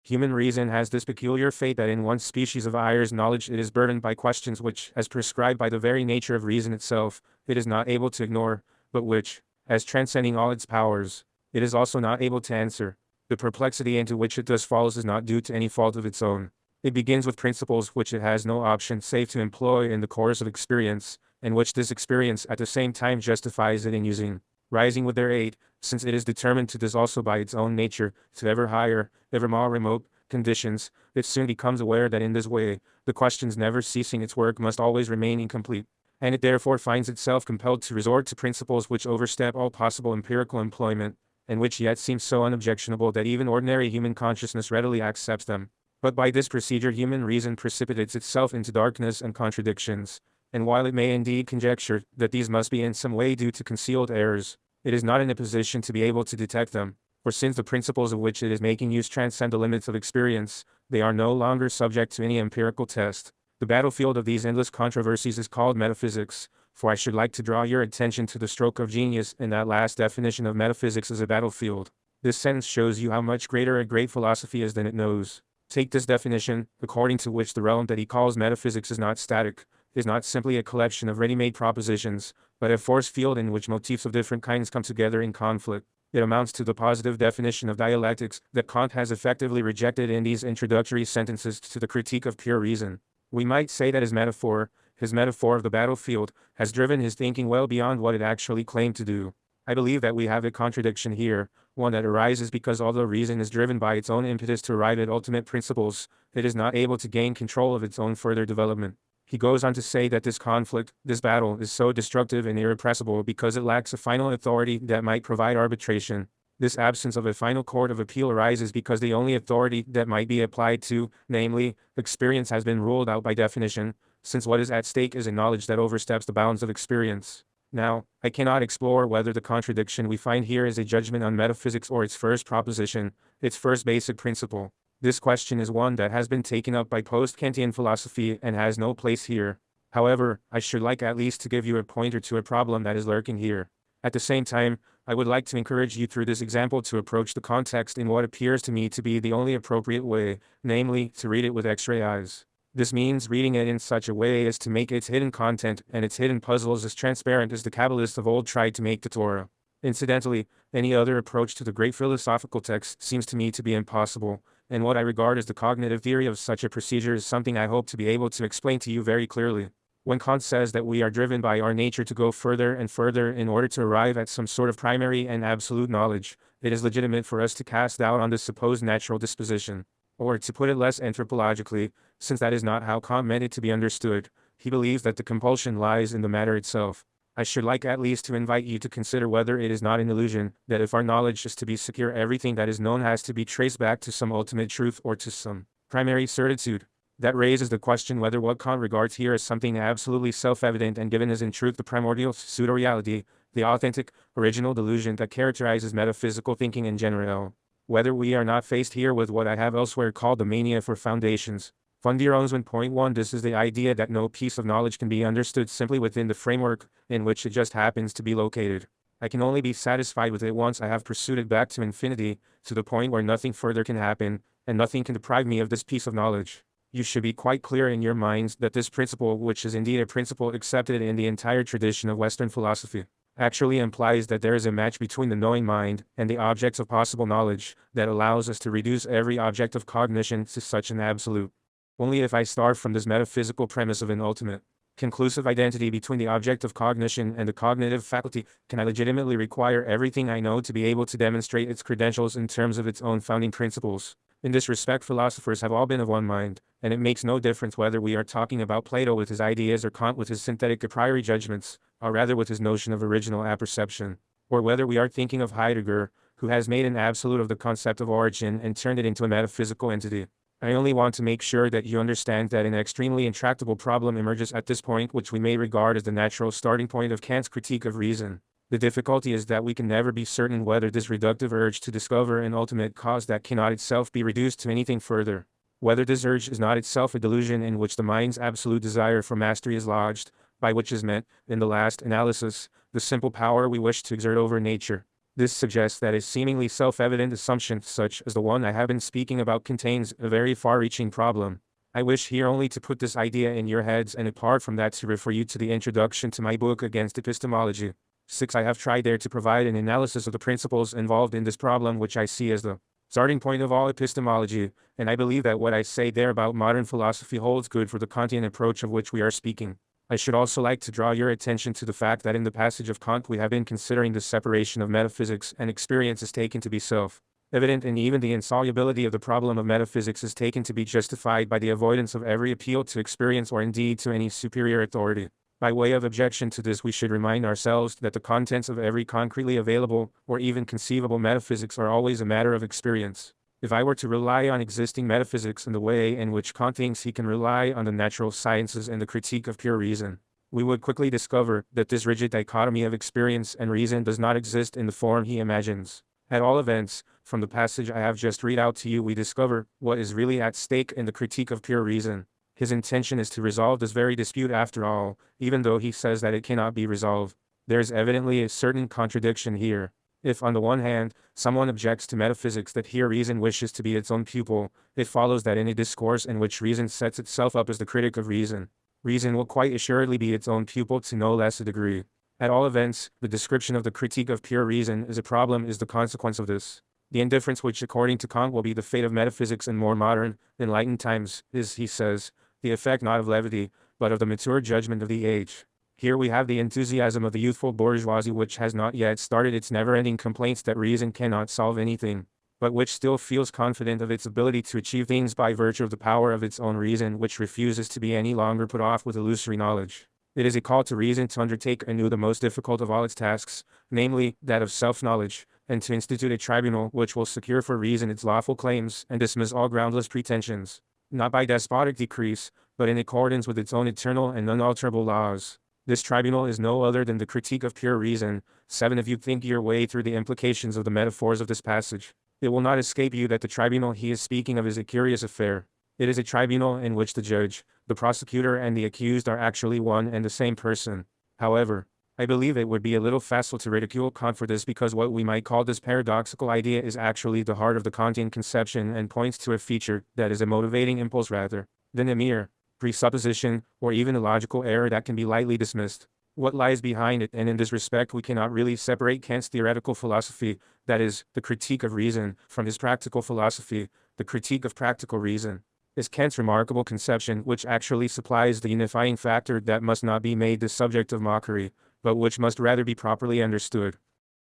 Human reason has this peculiar fate that in one species of Ayer's knowledge it is burdened by questions which, as prescribed by the very nature of reason itself, it is not able to ignore, but which, as transcending all its powers, it is also not able to answer. The perplexity into which it thus falls is not due to any fault of its own. It begins with principles which it has no option save to employ in the course of experience, and which this experience at the same time justifies it in using, rising with their aid, since it is determined to this also by its own nature, to ever higher, ever more remote, conditions. It soon becomes aware that in this way, the questions never ceasing its work must always remain incomplete, and it therefore finds itself compelled to resort to principles which overstep all possible empirical employment, and which yet seem so unobjectionable that even ordinary human consciousness readily accepts them. But by this procedure human reason precipitates itself into darkness and contradictions, and while it may indeed conjecture that these must be in some way due to concealed errors, it is not in a position to be able to detect them, for since the principles of which it is making use transcend the limits of experience, they are no longer subject to any empirical test. The battlefield of these endless controversies is called metaphysics, for I should like to draw your attention to the stroke of genius in that last definition of metaphysics as a battlefield. This sentence shows you how much greater a great philosophy is than it knows. Take this definition, according to which the realm that he calls metaphysics is not static, is not simply a collection of ready-made propositions, but a force field in which motifs of different kinds come together in conflict. It amounts to the positive definition of dialectics that Kant has effectively rejected in these introductory sentences to the Critique of Pure Reason. We might say that his metaphor of the battlefield, has driven his thinking well beyond what it actually claimed to do. I believe that we have a contradiction here, one that arises because although reason is driven by its own impetus to arrive at ultimate principles, it is not able to gain control of its own further development. He goes on to say that this conflict, this battle, is so destructive and irrepressible because it lacks a final authority that might provide arbitration. This absence of a final court of appeal arises because the only authority that might be applied to, namely, experience has been ruled out by definition, since what is at stake is a knowledge that oversteps the bounds of experience. Now, I cannot explore whether the contradiction we find here is a judgment on metaphysics or its first proposition, its first basic principle. This question is one that has been taken up by post-Kantian philosophy and has no place here. However, I should like at least to give you a pointer to a problem that is lurking here. At the same time, I would like to encourage you through this example to approach the context in what appears to me to be the only appropriate way, namely, to read it with X-ray eyes. This means reading it in such a way as to make its hidden content and its hidden puzzles as transparent as the Kabbalists of old tried to make the Torah. Incidentally, any other approach to the great philosophical text seems to me to be impossible, and what I regard as the cognitive theory of such a procedure is something I hope to be able to explain to you very clearly. When Kant says that we are driven by our nature to go further and further in order to arrive at some sort of primary and absolute knowledge, it is legitimate for us to cast doubt on this supposed natural disposition. Or, to put it less anthropologically, since that is not how Kant meant it to be understood, he believes that the compulsion lies in the matter itself. I should like at least to invite you to consider whether it is not an illusion, that if our knowledge is to be secure everything that is known has to be traced back to some ultimate truth or to some primary certitude. That raises the question whether what Kant regards here as something absolutely self-evident and given is in truth the primordial pseudo-reality, the authentic, original delusion that characterizes metaphysical thinking in general. Whether we are not faced here with what I have elsewhere called the mania for foundations. Fundierungswin.1 This is the idea that no piece of knowledge can be understood simply within the framework in which it just happens to be located. I can only be satisfied with it once I have pursued it back to infinity, to the point where nothing further can happen, and nothing can deprive me of this piece of knowledge. You should be quite clear in your minds that this principle, which is indeed a principle accepted in the entire tradition of Western philosophy, actually implies that there is a match between the knowing mind and the objects of possible knowledge that allows us to reduce every object of cognition to such an absolute. Only if I start from this metaphysical premise of an ultimate, conclusive identity between the object of cognition and the cognitive faculty can I legitimately require everything I know to be able to demonstrate its credentials in terms of its own founding principles. In this respect, philosophers have all been of one mind, and it makes no difference whether we are talking about Plato with his ideas or Kant with his synthetic a priori judgments, or rather with his notion of original apperception, or whether we are thinking of Heidegger, who has made an absolute of the concept of origin and turned it into a metaphysical entity. I only want to make sure that you understand that an extremely intractable problem emerges at this point, which we may regard as the natural starting point of Kant's critique of reason. The difficulty is that we can never be certain whether this reductive urge to discover an ultimate cause that cannot itself be reduced to anything further, whether this urge is not itself a delusion in which the mind's absolute desire for mastery is lodged, by which is meant, in the last analysis, the simple power we wish to exert over nature. This suggests that a seemingly self-evident assumption such as the one I have been speaking about contains a very far-reaching problem. I wish here only to put this idea in your heads, and apart from that to refer you to the introduction to my book Against Epistemology. 6. I have tried there to provide an analysis of the principles involved in this problem, which I see as the starting point of all epistemology, and I believe that what I say there about modern philosophy holds good for the Kantian approach of which we are speaking. I should also like to draw your attention to the fact that in the passage of Kant we have been considering the separation of metaphysics and experience is taken to be self-evident, and even the insolubility of the problem of metaphysics is taken to be justified by the avoidance of every appeal to experience or indeed to any superior authority. By way of objection to this, we should remind ourselves that the contents of every concretely available or even conceivable metaphysics are always a matter of experience. If I were to rely on existing metaphysics in the way in which Kant thinks he can rely on the natural sciences and the critique of pure reason, we would quickly discover that this rigid dichotomy of experience and reason does not exist in the form he imagines. At all events, from the passage I have just read out to you we discover what is really at stake in the critique of pure reason. His intention is to resolve this very dispute after all, even though he says that it cannot be resolved. There is evidently a certain contradiction here. If on the one hand, someone objects to metaphysics that here reason wishes to be its own pupil, it follows that in a discourse in which reason sets itself up as the critic of reason, reason will quite assuredly be its own pupil to no less a degree. At all events, the description of the critique of pure reason as a problem is the consequence of this. The indifference which according to Kant will be the fate of metaphysics in more modern, enlightened times, is, he says, the effect not of levity, but of the mature judgment of the age. Here we have the enthusiasm of the youthful bourgeoisie which has not yet started its never-ending complaints that reason cannot solve anything, but which still feels confident of its ability to achieve things by virtue of the power of its own reason, which refuses to be any longer put off with illusory knowledge. It is a call to reason to undertake anew the most difficult of all its tasks, namely, that of self-knowledge, and to institute a tribunal which will secure for reason its lawful claims and dismiss all groundless pretensions, not by despotic decrees, but in accordance with its own eternal and unalterable laws. This tribunal is no other than the critique of pure reason. 7. If you think your way through the implications of the metaphors of this passage, it will not escape you that the tribunal he is speaking of is a curious affair. It is a tribunal in which the judge, the prosecutor and the accused are actually one and the same person. However, I believe it would be a little facile to ridicule Kant for this, because what we might call this paradoxical idea is actually the heart of the Kantian conception and points to a feature that is a motivating impulse rather than a mere presupposition, or even a logical error that can be lightly dismissed. What lies behind it, and in this respect we cannot really separate Kant's theoretical philosophy, that is, the critique of reason, from his practical philosophy, the critique of practical reason, is Kant's remarkable conception which actually supplies the unifying factor that must not be made the subject of mockery, but which must rather be properly understood.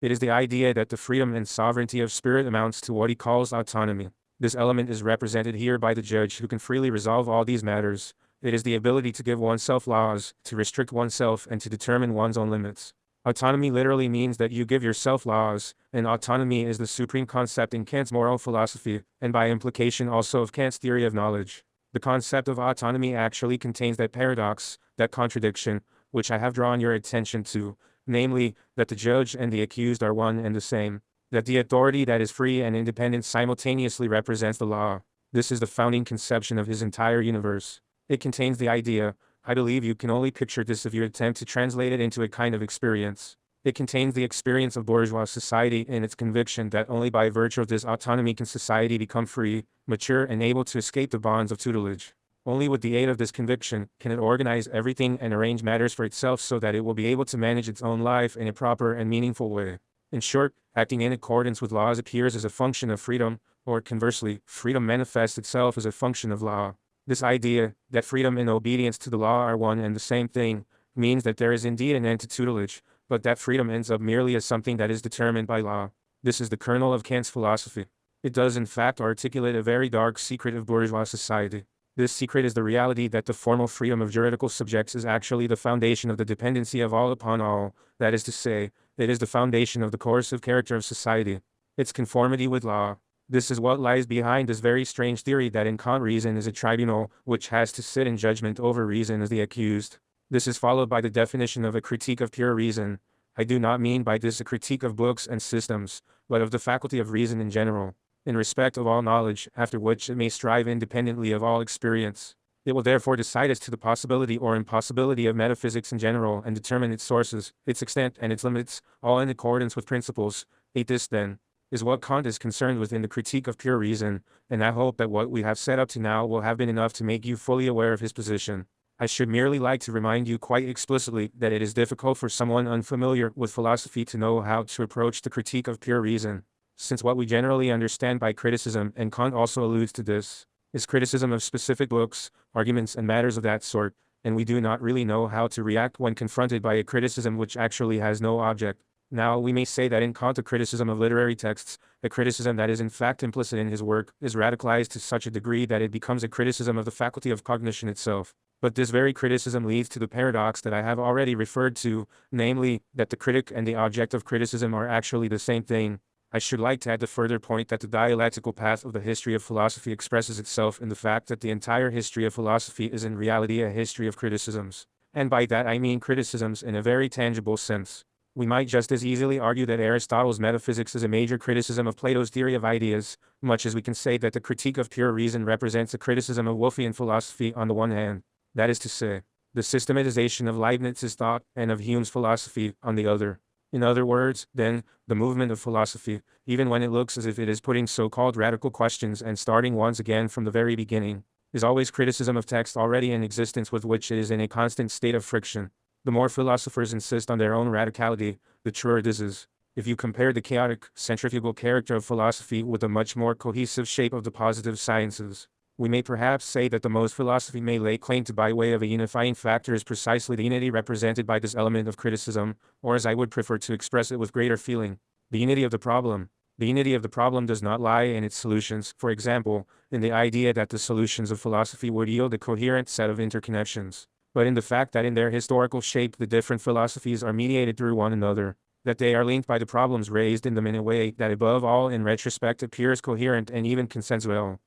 It is the idea that the freedom and sovereignty of spirit amounts to what he calls autonomy. This element is represented here by the judge who can freely resolve all these matters. It is the ability to give oneself laws, to restrict oneself and to determine one's own limits. Autonomy literally means that you give yourself laws, and autonomy is the supreme concept in Kant's moral philosophy, and by implication also of Kant's theory of knowledge. The concept of autonomy actually contains that paradox, that contradiction, which I have drawn your attention to, namely, that the judge and the accused are one and the same, that the authority that is free and independent simultaneously represents the law. This is the founding conception of his entire universe. It contains the idea, I believe you can only picture this if you attempt to translate it into a kind of experience. It contains the experience of bourgeois society in its conviction that only by virtue of this autonomy can society become free, mature and able to escape the bonds of tutelage. Only with the aid of this conviction can it organize everything and arrange matters for itself so that it will be able to manage its own life in a proper and meaningful way. In short, acting in accordance with laws appears as a function of freedom, or conversely, freedom manifests itself as a function of law. This idea, that freedom and obedience to the law are one and the same thing, means that there is indeed an end to tutelage, but that freedom ends up merely as something that is determined by law. This is the kernel of Kant's philosophy. It does in fact articulate a very dark secret of bourgeois society. This secret is the reality that the formal freedom of juridical subjects is actually the foundation of the dependency of all upon all, that is to say, it is the foundation of the coercive character of society. Its conformity with law, This is what lies behind this very strange theory that in Kant reason is a tribunal, which has to sit in judgment over reason as the accused. This is followed by the definition of a critique of pure reason. I do not mean by this a critique of books and systems, but of the faculty of reason in general, in respect of all knowledge, after which it may strive independently of all experience. It will therefore decide as to the possibility or impossibility of metaphysics in general and determine its sources, its extent and its limits, all in accordance with principles. This, then, is what Kant is concerned with in the critique of pure reason, and I hope that what we have said up to now will have been enough to make you fully aware of his position. I should merely like to remind you quite explicitly that it is difficult for someone unfamiliar with philosophy to know how to approach the critique of pure reason, since what we generally understand by criticism, and Kant also alludes to this, is criticism of specific books, arguments and matters of that sort, and we do not really know how to react when confronted by a criticism which actually has no object. Now we may say that in Kant a criticism of literary texts, a criticism that is in fact implicit in his work, is radicalized to such a degree that it becomes a criticism of the faculty of cognition itself. But this very criticism leads to the paradox that I have already referred to, namely, that the critic and the object of criticism are actually the same thing. I should like to add the further point that the dialectical path of the history of philosophy expresses itself in the fact that the entire history of philosophy is in reality a history of criticisms. And by that I mean criticisms in a very tangible sense. We might just as easily argue that Aristotle's metaphysics is a major criticism of Plato's theory of ideas, much as we can say that the critique of pure reason represents a criticism of Wolffian philosophy on the one hand, that is to say, the systematization of Leibniz's thought and of Hume's philosophy on the other. In other words, then, the movement of philosophy, even when it looks as if it is putting so-called radical questions and starting once again from the very beginning, is always criticism of text already in existence with which it is in a constant state of friction. The more philosophers insist on their own radicality, the truer this is. If you compare the chaotic, centrifugal character of philosophy with the much more cohesive shape of the positive sciences, we may perhaps say that the most philosophy may lay claim to by way of a unifying factor is precisely the unity represented by this element of criticism, or as I would prefer to express it with greater feeling, the unity of the problem. The unity of the problem does not lie in its solutions, for example, in the idea that the solutions of philosophy would yield a coherent set of interconnections, but in the fact that in their historical shape the different philosophies are mediated through one another, that they are linked by the problems raised in them in a way that above all in retrospect appears coherent and even consensual.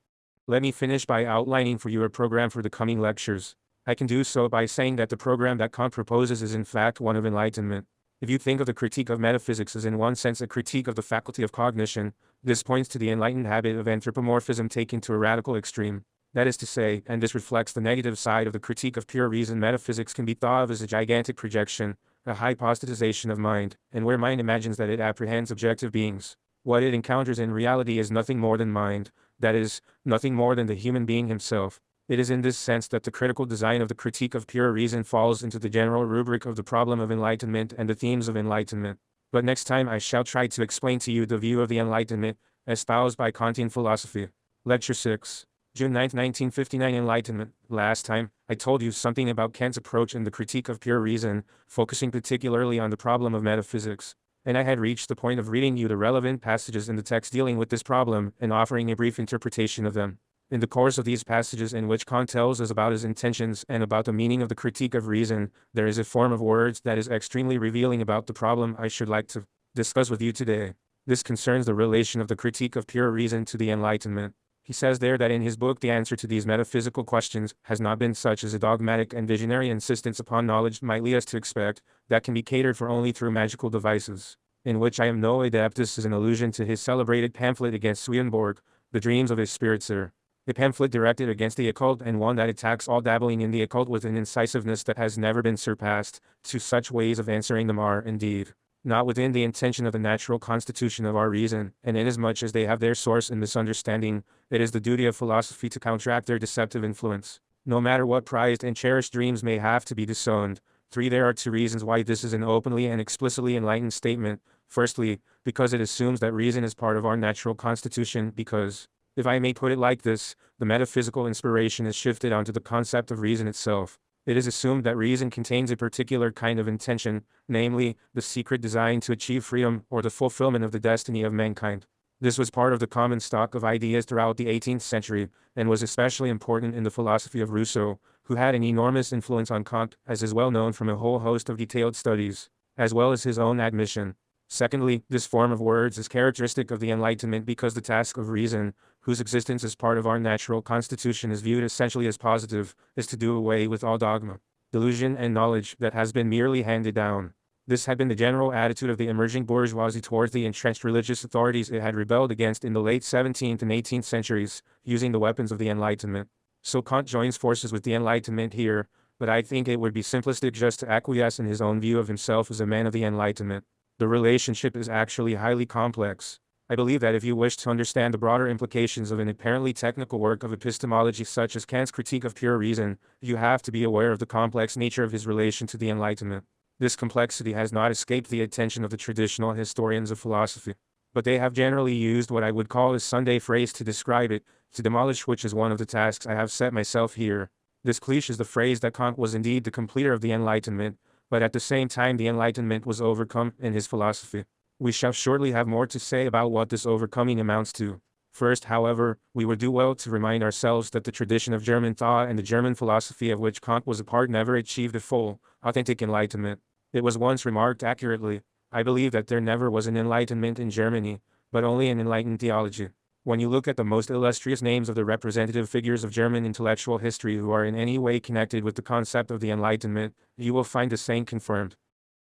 Let me finish by outlining for you a program for the coming lectures. I can do so by saying that the program that Kant proposes is in fact one of enlightenment. If you think of the critique of metaphysics as in one sense a critique of the faculty of cognition, this points to the enlightened habit of anthropomorphism taken to a radical extreme. That is to say, and this reflects the negative side of the critique of pure reason, metaphysics can be thought of as a gigantic projection, a hypostatization of mind, and where mind imagines that it apprehends objective beings, what it encounters in reality is nothing more than mind, that is, nothing more than the human being himself. It is in this sense that the critical design of the critique of pure reason falls into the general rubric of the problem of enlightenment and the themes of enlightenment. But next time I shall try to explain to you the view of the enlightenment, espoused by Kantian philosophy. Lecture 6. June 9, 1959 Enlightenment. Last time, I told you something about Kant's approach in the critique of pure reason, focusing particularly on the problem of metaphysics, and I had reached the point of reading you the relevant passages in the text dealing with this problem and offering a brief interpretation of them. In the course of these passages in which Kant tells us about his intentions and about the meaning of the critique of reason, there is a form of words that is extremely revealing about the problem I should like to discuss with you today. This concerns the relation of the critique of pure reason to the Enlightenment. He says there that in his book the answer to these metaphysical questions has not been such as a dogmatic and visionary insistence upon knowledge might lead us to expect, that can be catered for only through magical devices, in which I am no adeptus is an allusion to his celebrated pamphlet against Swedenborg, The Dreams of His Spirituer, a pamphlet directed against the occult and one that attacks all dabbling in the occult with an incisiveness that has never been surpassed. To such ways of answering them are, indeed, not within the intention of the natural constitution of our reason, and inasmuch as they have their source in misunderstanding, it is the duty of philosophy to counteract their deceptive influence, no matter what prized and cherished dreams may have to be disowned. 3. There are two reasons why this is an openly and explicitly enlightened statement. Firstly, because it assumes that reason is part of our natural constitution, because, if I may put it like this, the metaphysical inspiration is shifted onto the concept of reason itself. It is assumed that reason contains a particular kind of intention, namely, the secret design to achieve freedom or the fulfillment of the destiny of mankind. This was part of the common stock of ideas throughout the 18th century, and was especially important in the philosophy of Rousseau, who had an enormous influence on Kant, as is well known from a whole host of detailed studies, as well as his own admission. Secondly, this form of words is characteristic of the Enlightenment because the task of reason, whose existence as part of our natural constitution is viewed essentially as positive, is to do away with all dogma, delusion and knowledge that has been merely handed down. This had been the general attitude of the emerging bourgeoisie towards the entrenched religious authorities it had rebelled against in the late 17th and 18th centuries, using the weapons of the Enlightenment. So Kant joins forces with the Enlightenment here, but I think it would be simplistic just to acquiesce in his own view of himself as a man of the Enlightenment. The relationship is actually highly complex. I believe that if you wish to understand the broader implications of an apparently technical work of epistemology such as Kant's Critique of Pure Reason, you have to be aware of the complex nature of his relation to the Enlightenment. This complexity has not escaped the attention of the traditional historians of philosophy, but they have generally used what I would call a Sunday phrase to describe it, to demolish which is one of the tasks I have set myself here. This cliché is the phrase that Kant was indeed the completer of the Enlightenment, but at the same time the Enlightenment was overcome in his philosophy. We shall shortly have more to say about what this overcoming amounts to. First, however, we would do well to remind ourselves that the tradition of German thought and the German philosophy of which Kant was a part never achieved a full, authentic enlightenment. It was once remarked accurately, I believe that there never was an enlightenment in Germany, but only an enlightened theology. When you look at the most illustrious names of the representative figures of German intellectual history who are in any way connected with the concept of the Enlightenment, you will find the same confirmed.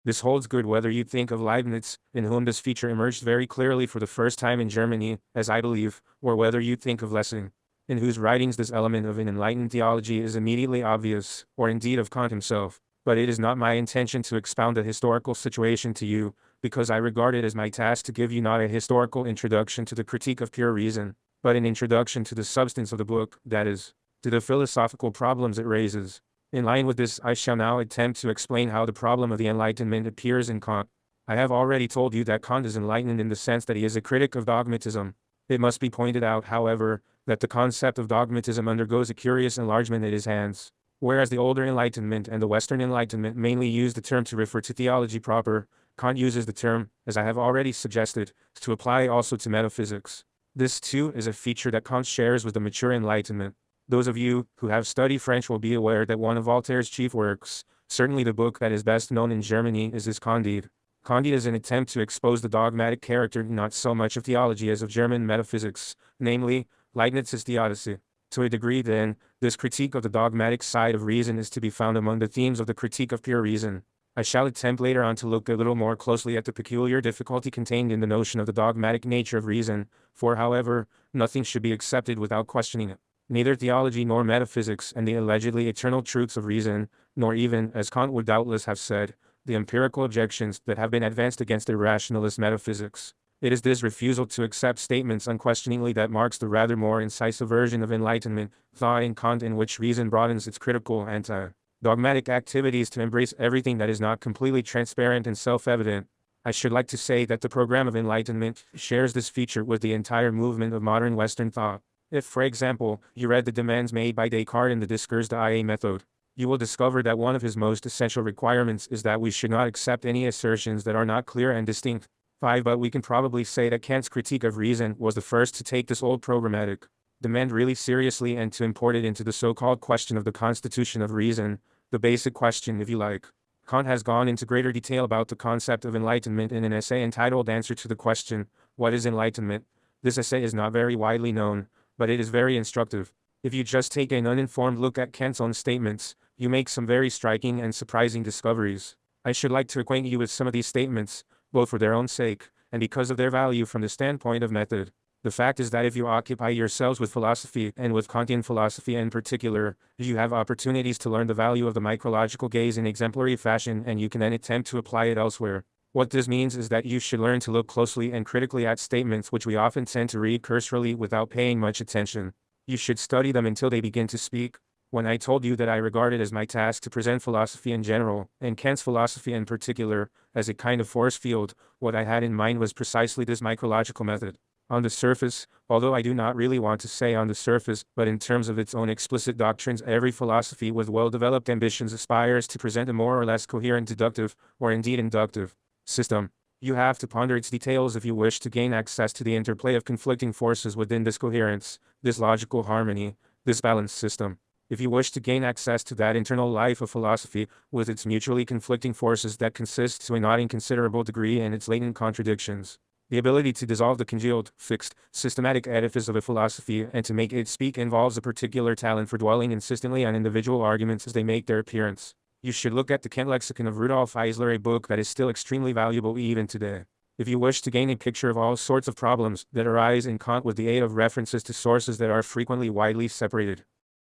This holds good whether you think of Leibniz, in whom this feature emerged very clearly for the first time in Germany, as I believe, or whether you think of Lessing, in whose writings this element of an enlightened theology is immediately obvious, or indeed of Kant himself. But it is not my intention to expound the historical situation to you, because I regard it as my task to give you not a historical introduction to the Critique of Pure Reason, but an introduction to the substance of the book, that is, to the philosophical problems it raises. In line with this, I shall now attempt to explain how the problem of the Enlightenment appears in Kant. I have already told you that Kant is enlightened in the sense that he is a critic of dogmatism. It must be pointed out, however, that the concept of dogmatism undergoes a curious enlargement at his hands. Whereas the older Enlightenment and the Western Enlightenment mainly use the term to refer to theology proper, Kant uses the term, as I have already suggested, to apply also to metaphysics. This too is a feature that Kant shares with the mature Enlightenment. Those of you who have studied French will be aware that one of Voltaire's chief works, certainly the book that is best known in Germany, is his Candide. Candide is an attempt to expose the dogmatic character not so much of theology as of German metaphysics, namely, Leibniz's theodicy. To a degree then, this critique of the dogmatic side of reason is to be found among the themes of the Critique of Pure Reason. I shall attempt later on to look a little more closely at the peculiar difficulty contained in the notion of the dogmatic nature of reason, for however, nothing should be accepted without questioning it. Neither theology nor metaphysics and the allegedly eternal truths of reason, nor even, as Kant would doubtless have said, the empirical objections that have been advanced against irrationalist metaphysics. It is this refusal to accept statements unquestioningly that marks the rather more incisive version of Enlightenment thought in Kant, in which reason broadens its critical anti-dogmatic activities to embrace everything that is not completely transparent and self-evident. I should like to say that the program of Enlightenment shares this feature with the entire movement of modern Western thought. If, for example, you read the demands made by Descartes in the Discours d'Ia method, you will discover that one of his most essential requirements is that we should not accept any assertions that are not clear and distinct. 5. But we can probably say that Kant's Critique of Reason was the first to take this old programmatic demand really seriously and to import it into the so-called question of the constitution of reason, the basic question if you like. Kant has gone into greater detail about the concept of enlightenment in an essay entitled Answer to the Question, What is Enlightenment? This essay is not very widely known, but it is very instructive. If you just take an uninformed look at Kant's own statements, you make some very striking and surprising discoveries. I should like to acquaint you with some of these statements, both for their own sake, and because of their value from the standpoint of method. The fact is that if you occupy yourselves with philosophy, and with Kantian philosophy in particular, you have opportunities to learn the value of the micrological gaze in exemplary fashion, and you can then attempt to apply it elsewhere. What this means is that you should learn to look closely and critically at statements which we often tend to read cursorily without paying much attention. You should study them until they begin to speak. When I told you that I regard it as my task to present philosophy in general, and Kant's philosophy in particular, as a kind of force field, what I had in mind was precisely this micrological method. On the surface, although I do not really want to say on the surface, but in terms of its own explicit doctrines, every philosophy with well-developed ambitions aspires to present a more or less coherent deductive, or indeed inductive, system. You have to ponder its details if you wish to gain access to the interplay of conflicting forces within this coherence, this logical harmony, this balanced system. If you wish to gain access to that internal life of philosophy, with its mutually conflicting forces that consists to a not inconsiderable degree in its latent contradictions, the ability to dissolve the congealed, fixed, systematic edifice of a philosophy and to make it speak involves a particular talent for dwelling insistently on individual arguments as they make their appearance. You should look at the Kant lexicon of Rudolf Eisler, a book that is still extremely valuable even today. If you wish to gain a picture of all sorts of problems that arise in Kant with the aid of references to sources that are frequently widely separated,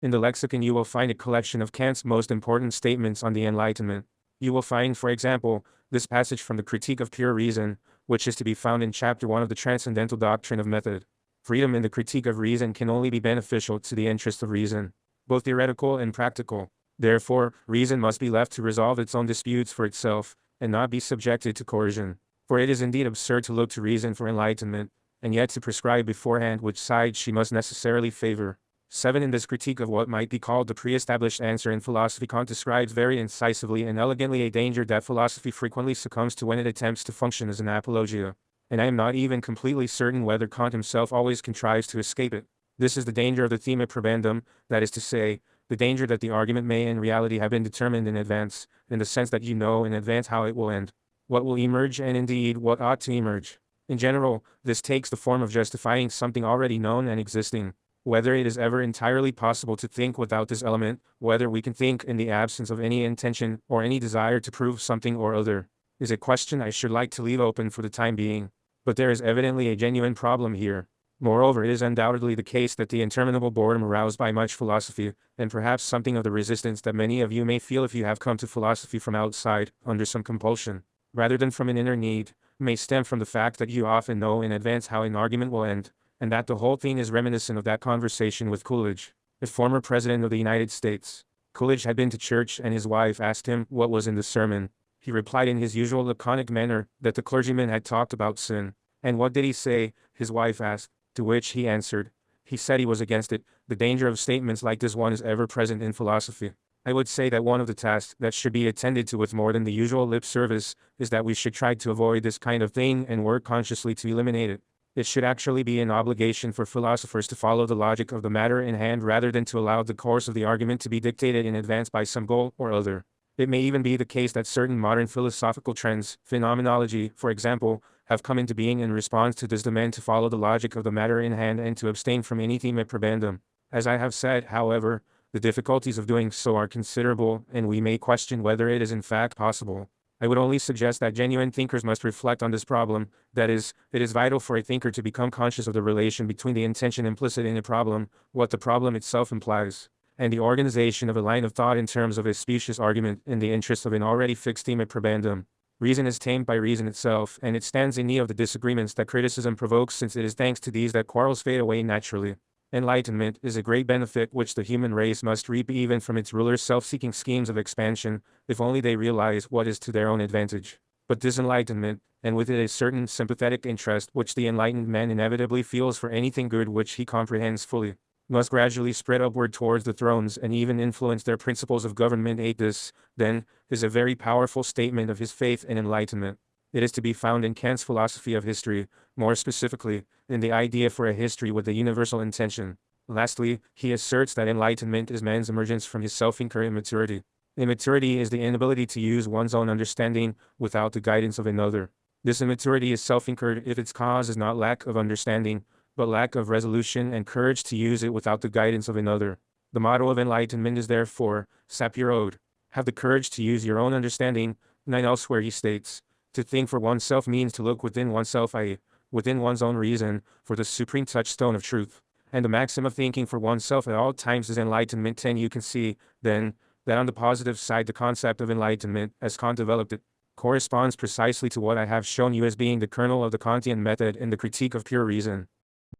in the lexicon you will find a collection of Kant's most important statements on the Enlightenment. You will find, for example, this passage from the Critique of Pure Reason, which is to be found in Chapter 1 of the Transcendental Doctrine of Method. Freedom in the critique of reason can only be beneficial to the interests of reason, both theoretical and practical. Therefore, reason must be left to resolve its own disputes for itself, and not be subjected to coercion. For it is indeed absurd to look to reason for enlightenment, and yet to prescribe beforehand which side she must necessarily favor. 7. In this critique of what might be called the pre-established answer in philosophy, Kant describes very incisively and elegantly a danger that philosophy frequently succumbs to when it attempts to function as an apologia, and I am not even completely certain whether Kant himself always contrives to escape it. This is the danger of the thema probandum, that is to say, the danger that the argument may in reality have been determined in advance, in the sense that you know in advance how it will end, what will emerge, and indeed what ought to emerge. In general, this takes the form of justifying something already known and existing. Whether it is ever entirely possible to think without this element, whether we can think in the absence of any intention or any desire to prove something or other, is a question I should like to leave open for the time being. But there is evidently a genuine problem here. Moreover, it is undoubtedly the case that the interminable boredom aroused by much philosophy, and perhaps something of the resistance that many of you may feel if you have come to philosophy from outside, under some compulsion, rather than from an inner need, may stem from the fact that you often know in advance how an argument will end, and that the whole thing is reminiscent of that conversation with Coolidge, the former President of the United States. Coolidge had been to church and his wife asked him what was in the sermon. He replied in his usual laconic manner that the clergyman had talked about sin. And what did he say? His wife asked, to which he answered. He said he was against it. The danger of statements like this one is ever present in philosophy. I would say that one of the tasks that should be attended to with more than the usual lip service is that we should try to avoid this kind of thing and work consciously to eliminate it. It should actually be an obligation for philosophers to follow the logic of the matter in hand rather than to allow the course of the argument to be dictated in advance by some goal or other. It may even be the case that certain modern philosophical trends, phenomenology, for example, have come into being in response to this demand to follow the logic of the matter in hand and to abstain from any thema probandum. As I have said, however, the difficulties of doing so are considerable, and we may question whether it is in fact possible. I would only suggest that genuine thinkers must reflect on this problem. That is, it is vital for a thinker to become conscious of the relation between the intention implicit in a problem, what the problem itself implies, and the organization of a line of thought in terms of a specious argument in the interest of an already fixed thema probandum. Reason is tamed by reason itself, and it stands in need of the disagreements that criticism provokes, since it is thanks to these that quarrels fade away naturally. Enlightenment is a great benefit which the human race must reap even from its rulers' self-seeking schemes of expansion, if only they realize what is to their own advantage. But this enlightenment, and with it a certain sympathetic interest which the enlightened man inevitably feels for anything good which he comprehends fully, must gradually spread upward towards the thrones and even influence their principles of government. This, then, is a very powerful statement of his faith in enlightenment. It is to be found in Kant's philosophy of history, more specifically, in the idea for a history with a universal intention. Lastly, he asserts that enlightenment is man's emergence from his self-incurred immaturity. Immaturity is the inability to use one's own understanding without the guidance of another. This immaturity is self-incurred if its cause is not lack of understanding, but lack of resolution and courage to use it without the guidance of another. The motto of enlightenment is therefore, sapere aude, have the courage to use your own understanding. 9. Elsewhere he states, to think for oneself means to look within oneself, i.e., within one's own reason, for the supreme touchstone of truth. And the maxim of thinking for oneself at all times is enlightenment. 10. You can see, then, that on the positive side the concept of enlightenment, as Kant developed it, corresponds precisely to what I have shown you as being the kernel of the Kantian method in the Critique of Pure Reason.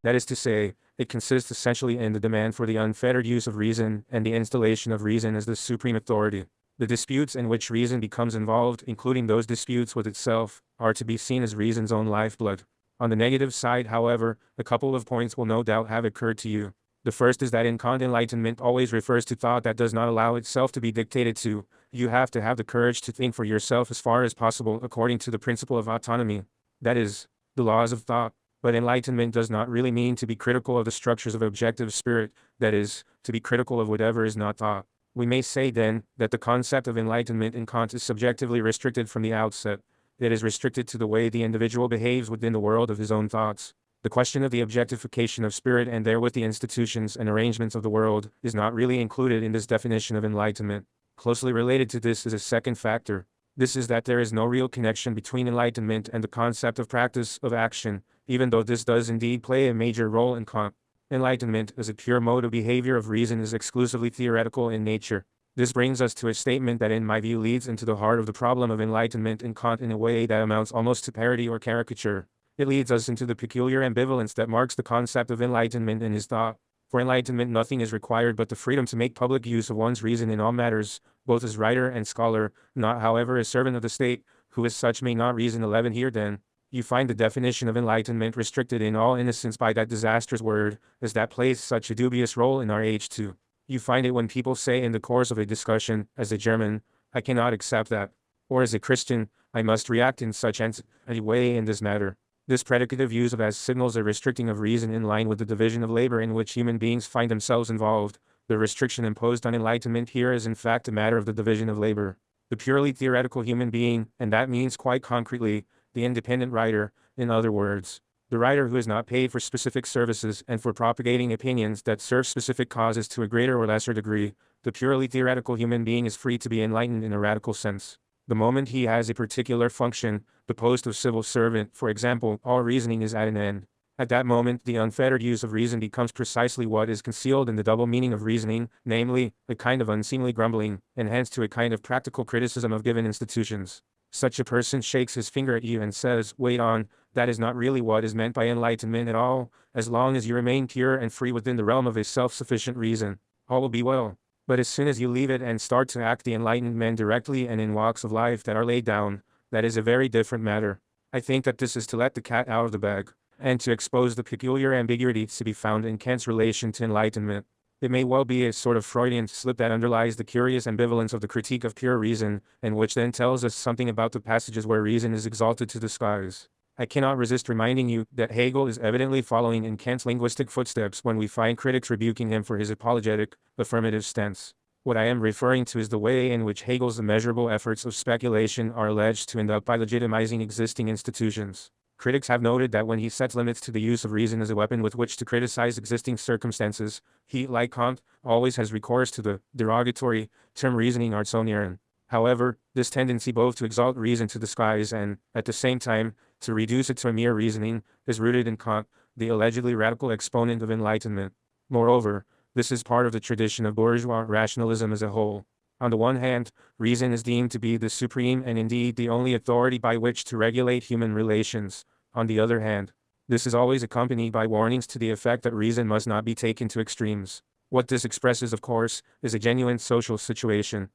That is to say, it consists essentially in the demand for the unfettered use of reason and the installation of reason as the supreme authority. The disputes in which reason becomes involved, including those disputes with itself, are to be seen as reason's own lifeblood. On the negative side, however, a couple of points will no doubt have occurred to you. The first is that in Kant enlightenment always refers to thought that does not allow itself to be dictated to. You have to have the courage to think for yourself as far as possible according to the principle of autonomy. That is, the laws of thought. But enlightenment does not really mean to be critical of the structures of objective spirit, that is, to be critical of whatever is not thought. We may say then, that the concept of enlightenment in Kant is subjectively restricted from the outset. It is restricted to the way the individual behaves within the world of his own thoughts. The question of the objectification of spirit and therewith the institutions and arrangements of the world is not really included in this definition of enlightenment. Closely related to this is a second factor. This is that there is no real connection between enlightenment and the concept of practice of action, even though this does indeed play a major role in Kant. Enlightenment as a pure mode of behavior of reason is exclusively theoretical in nature. This brings us to a statement that in my view leads into the heart of the problem of enlightenment in Kant in a way that amounts almost to parody or caricature. It leads us into the peculiar ambivalence that marks the concept of enlightenment in his thought. For enlightenment nothing is required but the freedom to make public use of one's reason in all matters, both as writer and scholar, not however as servant of the state, who as such may not reason. 11 Here then, you find the definition of enlightenment restricted in all innocence by that disastrous word, as that plays such a dubious role in our age too. You find it when people say in the course of a discussion, as a German, I cannot accept that, or as a Christian, I must react in such a way in this matter. This predicative use of as signals a restricting of reason in line with the division of labor in which human beings find themselves involved. The restriction imposed on enlightenment here is in fact a matter of the division of labor. The purely theoretical human being, and that means quite concretely, the independent writer, in other words, the writer who is not paid for specific services and for propagating opinions that serve specific causes to a greater or lesser degree, the purely theoretical human being is free to be enlightened in a radical sense. The moment he has a particular function, the post of civil servant, for example, all reasoning is at an end. At that moment, the unfettered use of reason becomes precisely what is concealed in the double meaning of reasoning, namely, a kind of unseemly grumbling, and hence to a kind of practical criticism of given institutions. Such a person shakes his finger at you and says, wait on, that is not really what is meant by enlightenment at all, as long as you remain pure and free within the realm of a self-sufficient reason, all will be well. But as soon as you leave it and start to act the enlightened men directly and in walks of life that are laid down, that is a very different matter. I think that this is to let the cat out of the bag, and to expose the peculiar ambiguity to be found in Kant's relation to enlightenment. It may well be a sort of Freudian slip that underlies the curious ambivalence of the critique of pure reason, and which then tells us something about the passages where reason is exalted to the skies. I cannot resist reminding you that Hegel is evidently following in Kant's linguistic footsteps when we find critics rebuking him for his apologetic, affirmative stance. What I am referring to is the way in which Hegel's immeasurable efforts of speculation are alleged to end up by legitimizing existing institutions. Critics have noted that when he sets limits to the use of reason as a weapon with which to criticize existing circumstances, he, like Kant, always has recourse to the derogatory term reasoning Artsonieren. However, this tendency both to exalt reason to the skies and, at the same time, to reduce it to a mere reasoning, is rooted in Kant, the allegedly radical exponent of enlightenment. Moreover, this is part of the tradition of bourgeois rationalism as a whole. On the one hand, reason is deemed to be the supreme and indeed the only authority by which to regulate human relations. On the other hand, this is always accompanied by warnings to the effect that reason must not be taken to extremes. What this expresses, of course, is a genuine social situation.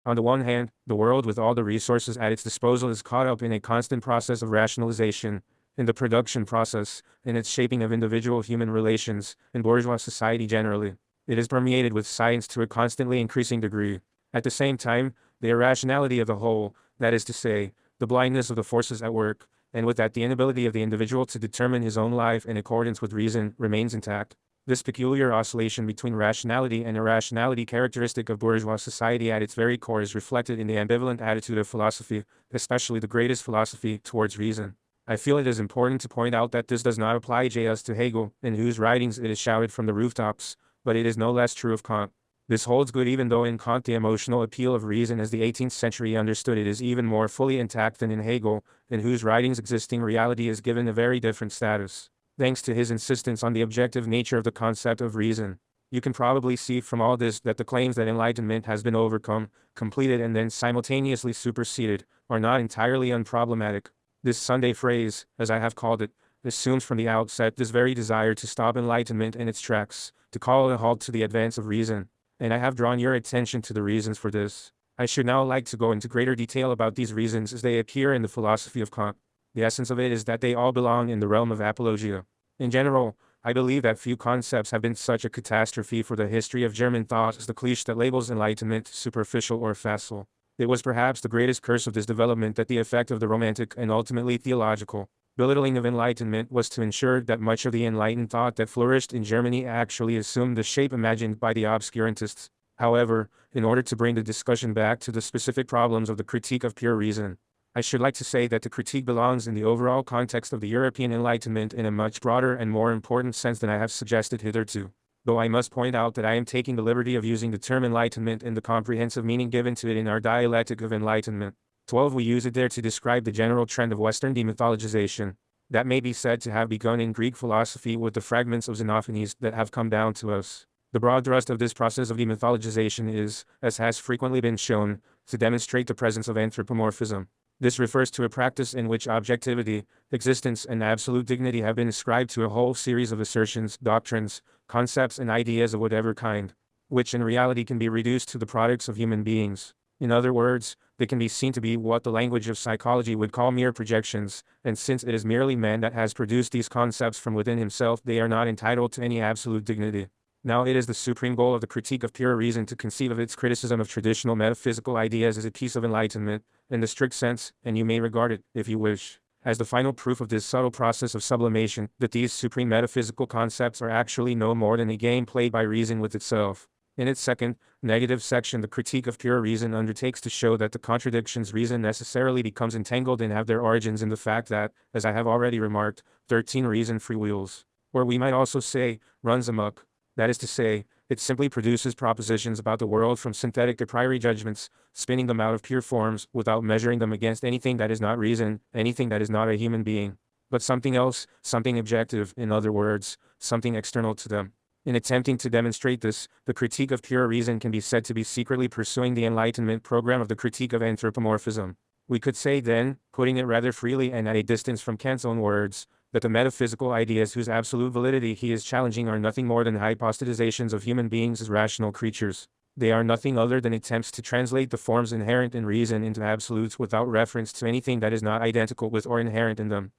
On the one hand, the world with all the resources at its disposal is caught up in a constant process of rationalization, in the production process, in its shaping of individual human relations, in bourgeois society generally. It is permeated with science to a constantly increasing degree. At the same time, the irrationality of the whole, that is to say, the blindness of the forces at work, and with that the inability of the individual to determine his own life in accordance with reason, remains intact. This peculiar oscillation between rationality and irrationality characteristic of bourgeois society at its very core is reflected in the ambivalent attitude of philosophy, especially the greatest philosophy, towards reason. I feel it is important to point out that this does not apply just to Hegel, in whose writings it is shouted from the rooftops, but it is no less true of Kant. This holds good even though in Kant the emotional appeal of reason as the 18th century understood it is even more fully intact than in Hegel, in whose writings existing reality is given a very different status. Thanks to his insistence on the objective nature of the concept of reason. You can probably see from all this that the claims that enlightenment has been overcome, completed and then simultaneously superseded, are not entirely unproblematic. This Sunday phrase, as I have called it, assumes from the outset this very desire to stop enlightenment in its tracks, to call a halt to the advance of reason. And I have drawn your attention to the reasons for this. I should now like to go into greater detail about these reasons as they appear in the philosophy of Kant. The essence of it is that they all belong in the realm of apologia. In general, I believe that few concepts have been such a catastrophe for the history of German thought as the cliché that labels enlightenment superficial or facile. It was perhaps the greatest curse of this development that the effect of the romantic and ultimately theological, Belittling of enlightenment was to ensure that much of the enlightened thought that flourished in Germany actually assumed the shape imagined by the obscurantists. However, in order to bring the discussion back to the specific problems of the critique of pure reason, I should like to say that the critique belongs in the overall context of the European Enlightenment in a much broader and more important sense than I have suggested hitherto. Though I must point out that I am taking the liberty of using the term enlightenment in the comprehensive meaning given to it in our dialectic of enlightenment. 12. We use it there to describe the general trend of Western demythologization that may be said to have begun in Greek philosophy with the fragments of Xenophanes that have come down to us. The broad thrust of this process of demythologization is, as has frequently been shown, to demonstrate the presence of anthropomorphism. This refers to a practice in which objectivity, existence, and absolute dignity have been ascribed to a whole series of assertions, doctrines, concepts, and ideas of whatever kind, which in reality can be reduced to the products of human beings. In other words, they can be seen to be what the language of psychology would call mere projections, and since it is merely man that has produced these concepts from within himself, they are not entitled to any absolute dignity. Now it is the supreme goal of the critique of pure reason to conceive of its criticism of traditional metaphysical ideas as a piece of enlightenment, in the strict sense, and you may regard it, if you wish, as the final proof of this subtle process of sublimation, that these supreme metaphysical concepts are actually no more than a game played by reason with itself. In its second, negative section, the critique of pure reason undertakes to show that the contradictions reason necessarily becomes entangled in have their origins in the fact that, as I have already remarked, 13 reason freewheels, or we might also say, runs amok. That is to say, it simply produces propositions about the world from synthetic a priori judgments, spinning them out of pure forms, without measuring them against anything that is not reason, anything that is not a human being, but something else, something objective, in other words, something external to them. In attempting to demonstrate this, the critique of pure reason can be said to be secretly pursuing the Enlightenment program of the critique of anthropomorphism. We could say then, putting it rather freely and at a distance from Kant's own words, that the metaphysical ideas whose absolute validity he is challenging are nothing more than hypostatizations of human beings as rational creatures. They are nothing other than attempts to translate the forms inherent in reason into absolutes without reference to anything that is not identical with or inherent in them.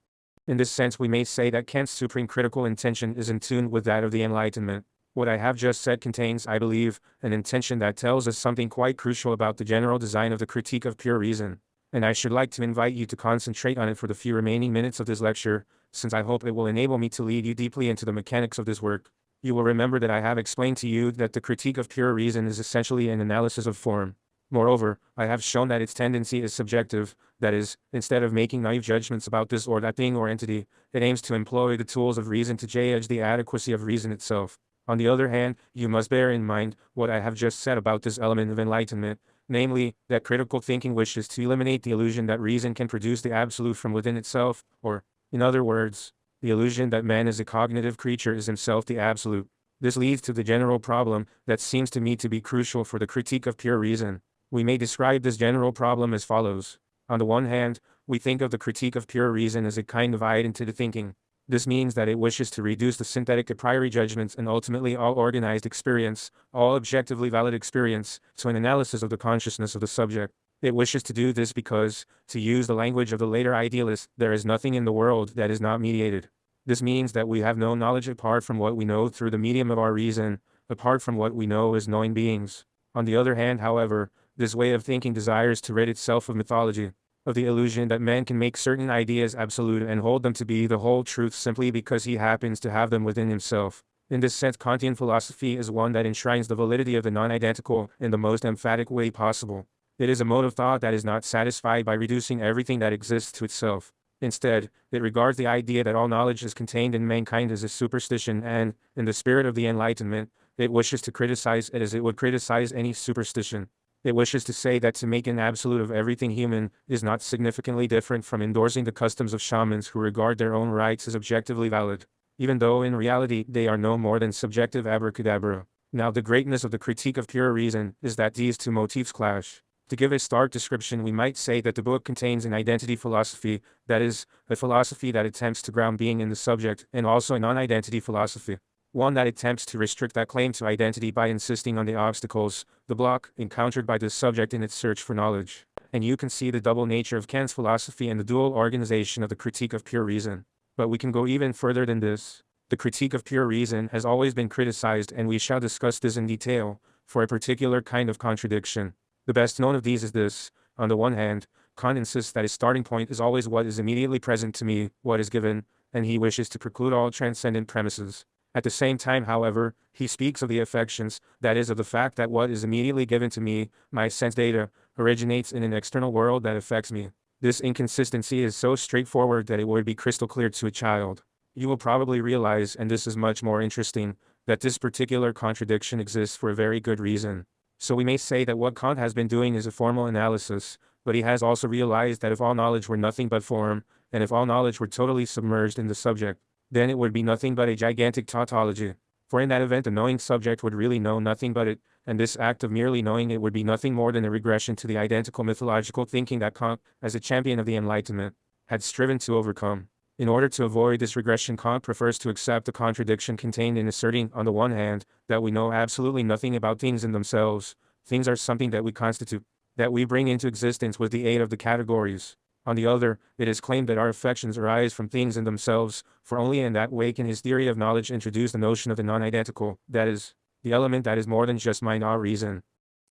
In this sense we may say that Kant's supreme critical intention is in tune with that of the Enlightenment. What I have just said contains, I believe, an intention that tells us something quite crucial about the general design of the critique of pure reason, and I should like to invite you to concentrate on it for the few remaining minutes of this lecture, since I hope it will enable me to lead you deeply into the mechanics of this work. You will remember that I have explained to you that the critique of pure reason is essentially an analysis of form. Moreover, I have shown that its tendency is subjective, that is, instead of making naive judgments about this or that thing or entity, it aims to employ the tools of reason to judge the adequacy of reason itself. On the other hand, you must bear in mind what I have just said about this element of enlightenment, namely, that critical thinking wishes to eliminate the illusion that reason can produce the absolute from within itself, or, in other words, the illusion that man as a cognitive creature is himself the absolute. This leads to the general problem that seems to me to be crucial for the critique of pure reason. We may describe this general problem as follows. On the one hand, we think of the critique of pure reason as a kind of identity thinking. This means that it wishes to reduce the synthetic a priori judgments and ultimately all organized experience, all objectively valid experience, to an analysis of the consciousness of the subject. It wishes to do this because, to use the language of the later idealists, there is nothing in the world that is not mediated. This means that we have no knowledge apart from what we know through the medium of our reason, apart from what we know as knowing beings. On the other hand, however, this way of thinking desires to rid itself of mythology, of the illusion that man can make certain ideas absolute and hold them to be the whole truth simply because he happens to have them within himself. In this sense, Kantian philosophy is one that enshrines the validity of the non-identical in the most emphatic way possible. It is a mode of thought that is not satisfied by reducing everything that exists to itself. Instead, it regards the idea that all knowledge is contained in mankind as a superstition and, in the spirit of the Enlightenment, it wishes to criticize it as it would criticize any superstition. It wishes to say that to make an absolute of everything human is not significantly different from endorsing the customs of shamans who regard their own rites as objectively valid, even though in reality they are no more than subjective abracadabra. Now the greatness of the critique of pure reason is that these two motifs clash. To give a stark description, we might say that the book contains an identity philosophy, that is, a philosophy that attempts to ground being in the subject, and also a non-identity philosophy, one that attempts to restrict that claim to identity by insisting on the obstacles, the block, encountered by the subject in its search for knowledge. And you can see the double nature of Kant's philosophy and the dual organization of the critique of pure reason. But we can go even further than this. The critique of pure reason has always been criticized, and we shall discuss this in detail, for a particular kind of contradiction. The best known of these is this. On the one hand, Kant insists that his starting point is always what is immediately present to me, what is given, and he wishes to preclude all transcendent premises. At the same time, however, he speaks of the affections, that is, of the fact that what is immediately given to me, my sense data, originates in an external world that affects me. This inconsistency is so straightforward that it would be crystal clear to a child. You will probably realize, and this is much more interesting, that this particular contradiction exists for a very good reason. So we may say that what Kant has been doing is a formal analysis, but he has also realized that if all knowledge were nothing but form, and if all knowledge were totally submerged in the subject, then it would be nothing but a gigantic tautology. For in that event the knowing subject would really know nothing but it, and this act of merely knowing it would be nothing more than a regression to the identical mythological thinking that Kant, as a champion of the Enlightenment, had striven to overcome. In order to avoid this regression, Kant prefers to accept the contradiction contained in asserting, on the one hand, that we know absolutely nothing about things in themselves. Things are something that we constitute, that we bring into existence with the aid of the categories. On the other, it is claimed that our affections arise from things in themselves, for only in that way can his theory of knowledge introduce the notion of the non-identical, that is, the element that is more than just mind or reason.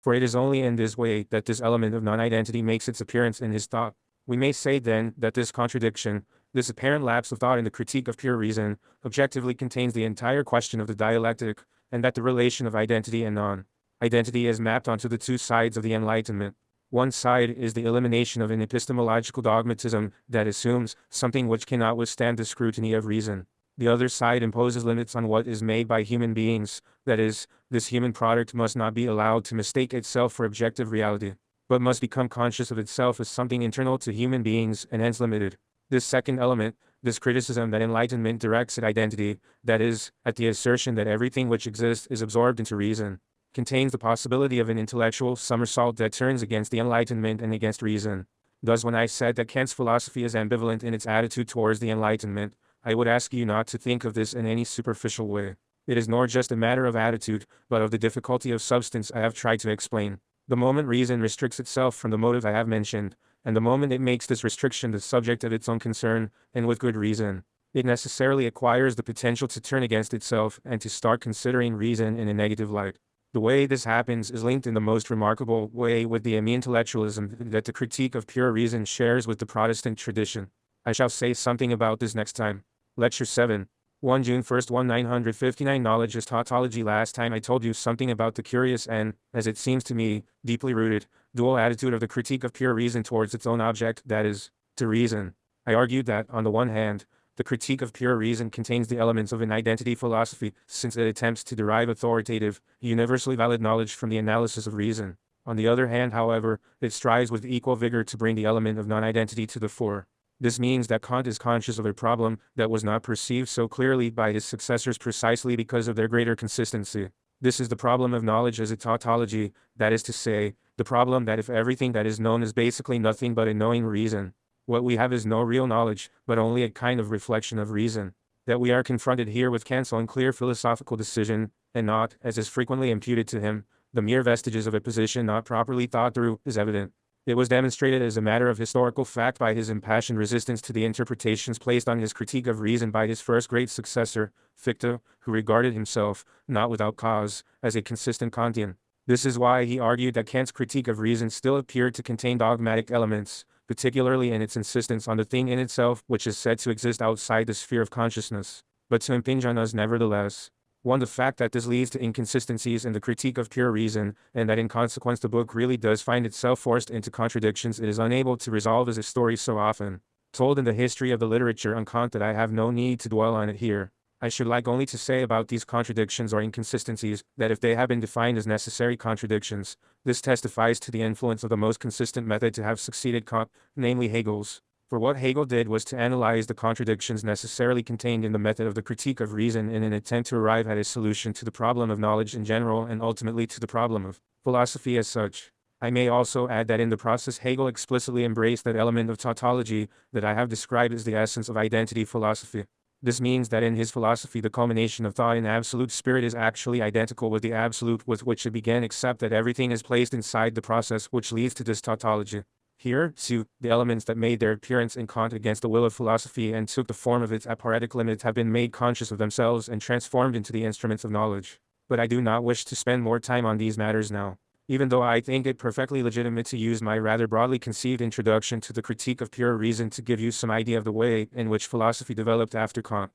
For it is only in this way that this element of non-identity makes its appearance in his thought. We may say then that this contradiction, this apparent lapse of thought in the Critique of Pure Reason, objectively contains the entire question of the dialectic, and that the relation of identity and non-identity is mapped onto the two sides of the Enlightenment. One side is the elimination of an epistemological dogmatism that assumes something which cannot withstand the scrutiny of reason. The other side imposes limits on what is made by human beings, that is, this human product must not be allowed to mistake itself for objective reality, but must become conscious of itself as something internal to human beings and hence limited. This second element, this criticism that enlightenment directs at identity, that is, at the assertion that everything which exists is absorbed into reason, contains the possibility of an intellectual somersault that turns against the Enlightenment and against reason. Thus, when I said that Kant's philosophy is ambivalent in its attitude towards the Enlightenment, I would ask you not to think of this in any superficial way. It is nor just a matter of attitude, but of the difficulty of substance I have tried to explain. The moment reason restricts itself from the motive I have mentioned, and the moment it makes this restriction the subject of its own concern, and with good reason, it necessarily acquires the potential to turn against itself and to start considering reason in a negative light. The way this happens is linked in the most remarkable way with the intellectualism that the Critique of Pure Reason shares with the Protestant tradition. I shall say something about this next time. Lecture 7. 1 June 1st 1959 Knowledge is tautology. Last time I told you something about the curious and, as it seems to me, deeply rooted, dual attitude of the Critique of Pure Reason towards its own object, that is, to reason. I argued that, on the one hand, the Critique of Pure Reason contains the elements of an identity philosophy, since it attempts to derive authoritative, universally valid knowledge from the analysis of reason. On the other hand, however, it strives with equal vigor to bring the element of non-identity to the fore. This means that Kant is conscious of a problem that was not perceived so clearly by his successors precisely because of their greater consistency. This is the problem of knowledge as a tautology, that is to say, the problem that if everything that is known is basically nothing but a knowing reason, what we have is no real knowledge, but only a kind of reflection of reason. That we are confronted here with Kant's own clear philosophical decision, and not, as is frequently imputed to him, the mere vestiges of a position not properly thought through, is evident. It was demonstrated as a matter of historical fact by his impassioned resistance to the interpretations placed on his Critique of Reason by his first great successor, Fichte, who regarded himself, not without cause, as a consistent Kantian. This is why he argued that Kant's Critique of Reason still appeared to contain dogmatic elements, particularly in its insistence on the thing in itself which is said to exist outside the sphere of consciousness, but to impinge on us nevertheless. 1. The fact that this leads to inconsistencies in the Critique of Pure Reason, and that in consequence the book really does find itself forced into contradictions it is unable to resolve, is a story so often told in the history of the literature on Kant that I have no need to dwell on it here. I should like only to say about these contradictions or inconsistencies, that if they have been defined as necessary contradictions, this testifies to the influence of the most consistent method to have succeeded Kant, namely Hegel's. For what Hegel did was to analyze the contradictions necessarily contained in the method of the Critique of Reason in an attempt to arrive at a solution to the problem of knowledge in general and ultimately to the problem of philosophy as such. I may also add that in the process Hegel explicitly embraced that element of tautology that I have described as the essence of identity philosophy. This means that in his philosophy the culmination of thought in absolute spirit is actually identical with the absolute with which it began, except that everything is placed inside the process which leads to this tautology. Here, too, the elements that made their appearance in Kant against the will of philosophy and took the form of its aporetic limits have been made conscious of themselves and transformed into the instruments of knowledge. But I do not wish to spend more time on these matters now. even though I think it perfectly legitimate to use my rather broadly conceived introduction to the Critique of Pure Reason to give you some idea of the way in which philosophy developed after Kant.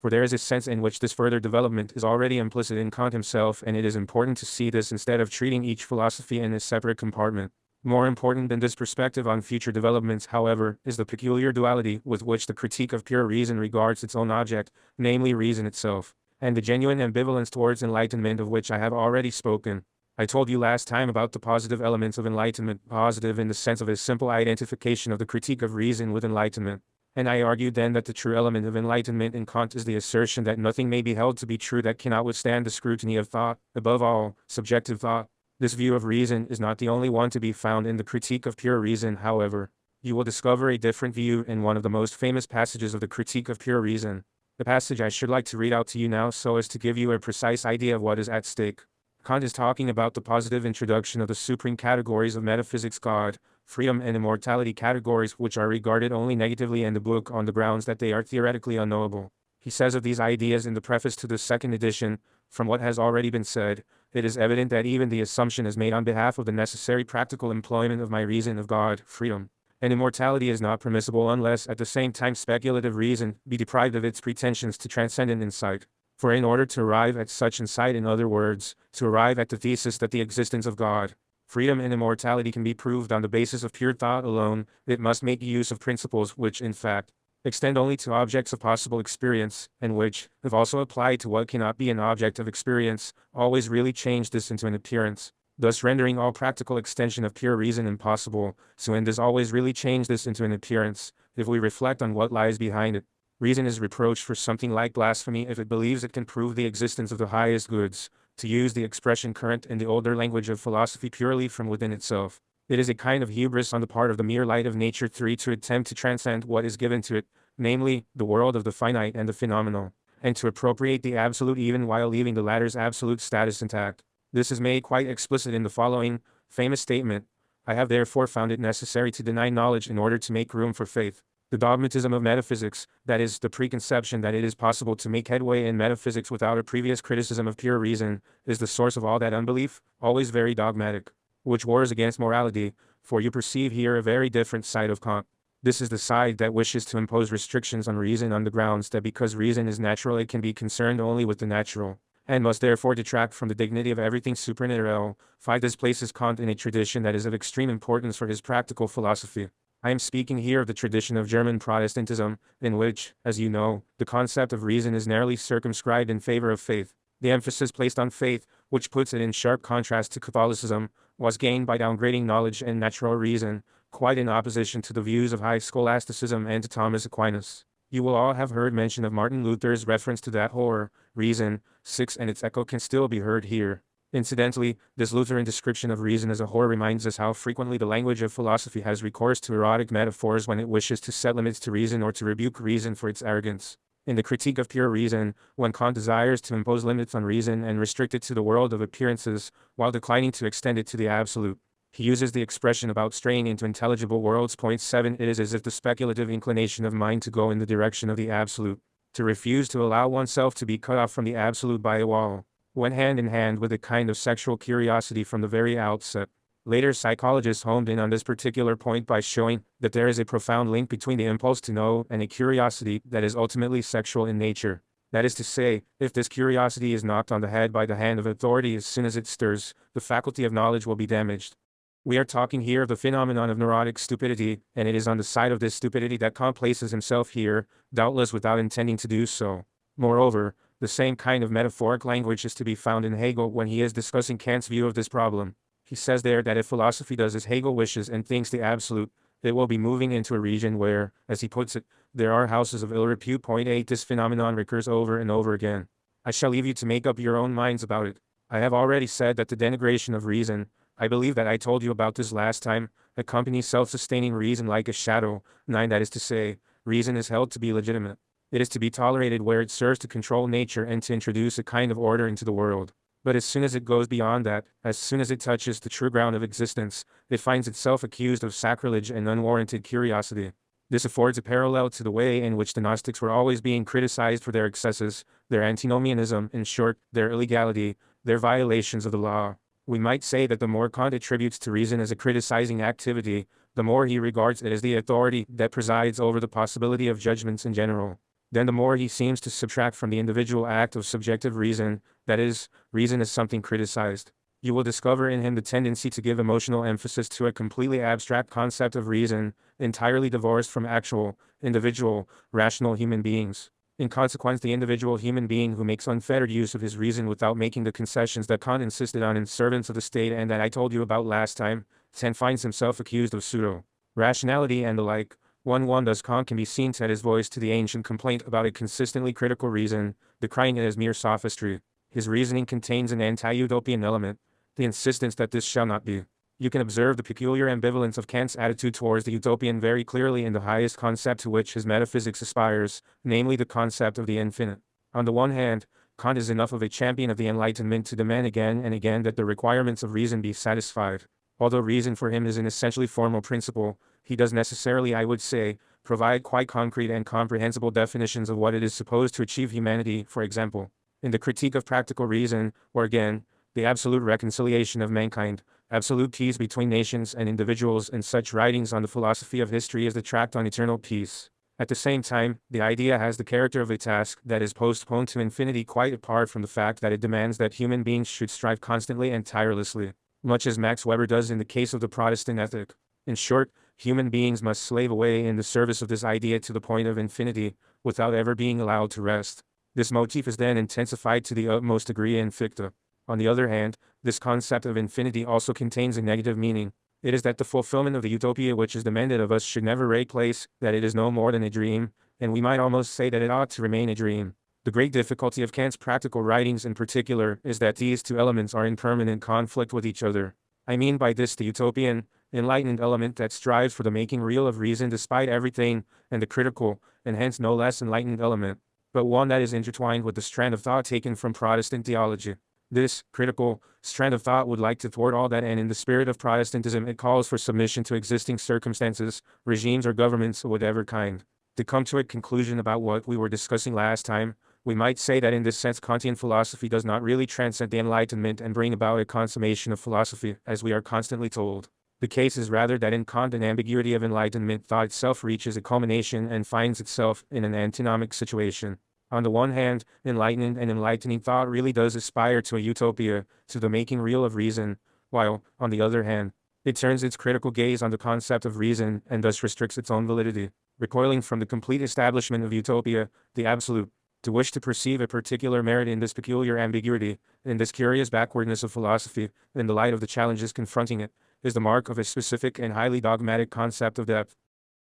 For there is a sense in which this further development is already implicit in Kant himself, and it is important to see this instead of treating each philosophy in a separate compartment. More important than this perspective on future developments, however, is the peculiar duality with which the Critique of Pure Reason regards its own object, namely reason itself, and the genuine ambivalence towards enlightenment of which I have already spoken. I told you last time about the positive elements of enlightenment, positive in the sense of a simple identification of the Critique of Reason with enlightenment. And I argued then that the true element of enlightenment in Kant is the assertion that nothing may be held to be true that cannot withstand the scrutiny of thought, above all, subjective thought. This view of reason is not the only one to be found in the Critique of Pure Reason, however. You will discover a different view in one of the most famous passages of the Critique of Pure Reason. The passage I should like to read out to you now so as to give you a precise idea of what is at stake. Kant is talking about the positive introduction of the supreme categories of metaphysics, God, freedom and immortality, categories which are regarded only negatively in the book on the grounds that they are theoretically unknowable. He says of these ideas in the preface to the second edition, from what has already been said, it is evident that even the assumption is made on behalf of the necessary practical employment of my reason of God, freedom, and immortality is not permissible unless at the same time speculative reason be deprived of its pretensions to transcendent insight. For in order to arrive at such insight, in other words, to arrive at the thesis that the existence of God, freedom and immortality can be proved on the basis of pure thought alone, it must make use of principles which, in fact, extend only to objects of possible experience, and which, if also applied to what cannot be an object of experience, always really change this into an appearance, thus rendering all practical extension of pure reason impossible, so and does always really change this into an appearance, if we reflect on what lies behind it. Reason is reproached for something like blasphemy if it believes it can prove the existence of the highest goods, to use the expression current in the older language of philosophy, purely from within itself. It is a kind of hubris on the part of the mere light of nature 3 to attempt to transcend what is given to it, namely, the world of the finite and the phenomenal, and to appropriate the absolute even while leaving the latter's absolute status intact. This is made quite explicit in the following famous statement: I have therefore found it necessary to deny knowledge in order to make room for faith. The dogmatism of metaphysics, that is, the preconception that it is possible to make headway in metaphysics without a previous criticism of pure reason, is the source of all that unbelief, always very dogmatic, which wars against morality, for you perceive here a very different side of Kant. This is the side that wishes to impose restrictions on reason on the grounds that because reason is natural it can be concerned only with the natural, and must therefore detract from the dignity of everything supernatural. 5. This places Kant in a tradition that is of extreme importance for his practical philosophy. I am speaking here of the tradition of German Protestantism, in which, as you know, the concept of reason is narrowly circumscribed in favor of faith. The emphasis placed on faith, which puts it in sharp contrast to Catholicism, was gained by downgrading knowledge and natural reason, quite in opposition to the views of high scholasticism and to Thomas Aquinas. You will all have heard mention of Martin Luther's reference to that horror, reason, 6, and its echo can still be heard here. Incidentally, this Lutheran description of reason as a whore reminds us how frequently the language of philosophy has recourse to erotic metaphors when it wishes to set limits to reason or to rebuke reason for its arrogance. In the Critique of Pure Reason, when Kant desires to impose limits on reason and restrict it to the world of appearances, while declining to extend it to the absolute, he uses the expression about straying into intelligible worlds. Point 7. It is as if the speculative inclination of mind to go in the direction of the absolute, to refuse to allow oneself to be cut off from the absolute by a wall, went hand in hand with a kind of sexual curiosity from the very outset. Later psychologists homed in on this particular point by showing that there is a profound link between the impulse to know and a curiosity that is ultimately sexual in nature. That is to say, if this curiosity is knocked on the head by the hand of authority as soon as it stirs, the faculty of knowledge will be damaged. We are talking here of the phenomenon of neurotic stupidity, and it is on the side of this stupidity that Kant places himself here, doubtless without intending to do so. Moreover, the same kind of metaphoric language is to be found in Hegel when he is discussing Kant's view of this problem. He says there that if philosophy does as Hegel wishes and thinks the absolute, it will be moving into a region where, as he puts it, there are houses of ill repute. Point 8. This phenomenon recurs over and over again. I shall leave you to make up your own minds about it. I have already said that the denigration of reason, I believe that I told you about this last time, accompanies self-sustaining reason like a shadow. 9. That is to say, reason is held to be legitimate. It is to be tolerated where it serves to control nature and to introduce a kind of order into the world. But as soon as it goes beyond that, as soon as it touches the true ground of existence, it finds itself accused of sacrilege and unwarranted curiosity. This affords a parallel to the way in which the Gnostics were always being criticized for their excesses, their antinomianism, in short, their illegality, their violations of the law. We might say that the more Kant attributes to reason as a criticizing activity, the more he regards it as the authority that presides over the possibility of judgments in general. Then the more he seems to subtract from the individual act of subjective reason, that is, reason as something criticized. You will discover in him the tendency to give emotional emphasis to a completely abstract concept of reason, entirely divorced from actual, individual, rational human beings. In consequence, the individual human being who makes unfettered use of his reason without making the concessions that Kant insisted on in Servants of the State and that I told you about last time, then finds himself accused of pseudo-rationality and the like. 1. Thus Kant can be seen to add his voice to the ancient complaint about a consistently critical reason, decrying it as mere sophistry. His reasoning contains an anti-utopian element, the insistence that this shall not be. You can observe the peculiar ambivalence of Kant's attitude towards the utopian very clearly in the highest concept to which his metaphysics aspires, namely the concept of the infinite. On the one hand, Kant is enough of a champion of the Enlightenment to demand again and again that the requirements of reason be satisfied. Although reason for him is an essentially formal principle, he does necessarily, I would say, provide quite concrete and comprehensible definitions of what it is supposed to achieve humanity, for example. In the Critique of Practical Reason, or again, the absolute reconciliation of mankind, absolute peace between nations and individuals, and such writings on the philosophy of history as the tract on eternal peace. At the same time, the idea has the character of a task that is postponed to infinity quite apart from the fact that it demands that human beings should strive constantly and tirelessly, much as Max Weber does in the case of the Protestant ethic. In short, human beings must slave away in the service of this idea to the point of infinity, without ever being allowed to rest. This motif is then intensified to the utmost degree in Fichte. On the other hand, this concept of infinity also contains a negative meaning. It is that the fulfillment of the utopia which is demanded of us should never take place, that it is no more than a dream, and we might almost say that it ought to remain a dream. The great difficulty of Kant's practical writings in particular is that these two elements are in permanent conflict with each other. I mean by this the utopian, enlightened element that strives for the making real of reason despite everything, and the critical, and hence no less enlightened element, but one that is intertwined with the strand of thought taken from Protestant theology. This critical strand of thought would like to thwart all that, and in the spirit of Protestantism it calls for submission to existing circumstances, regimes or governments of whatever kind. To come to a conclusion about what we were discussing last time, we might say that in this sense Kantian philosophy does not really transcend the Enlightenment and bring about a consummation of philosophy, as we are constantly told. The case is rather that in Kant an ambiguity of Enlightenment thought itself reaches a culmination and finds itself in an antinomic situation. On the one hand, enlightened and enlightening thought really does aspire to a utopia, to the making real of reason, while, on the other hand, it turns its critical gaze on the concept of reason and thus restricts its own validity, recoiling from the complete establishment of utopia, the absolute. To wish to perceive a particular merit in this peculiar ambiguity, in this curious backwardness of philosophy, in the light of the challenges confronting it, is the mark of a specific and highly dogmatic concept of depth.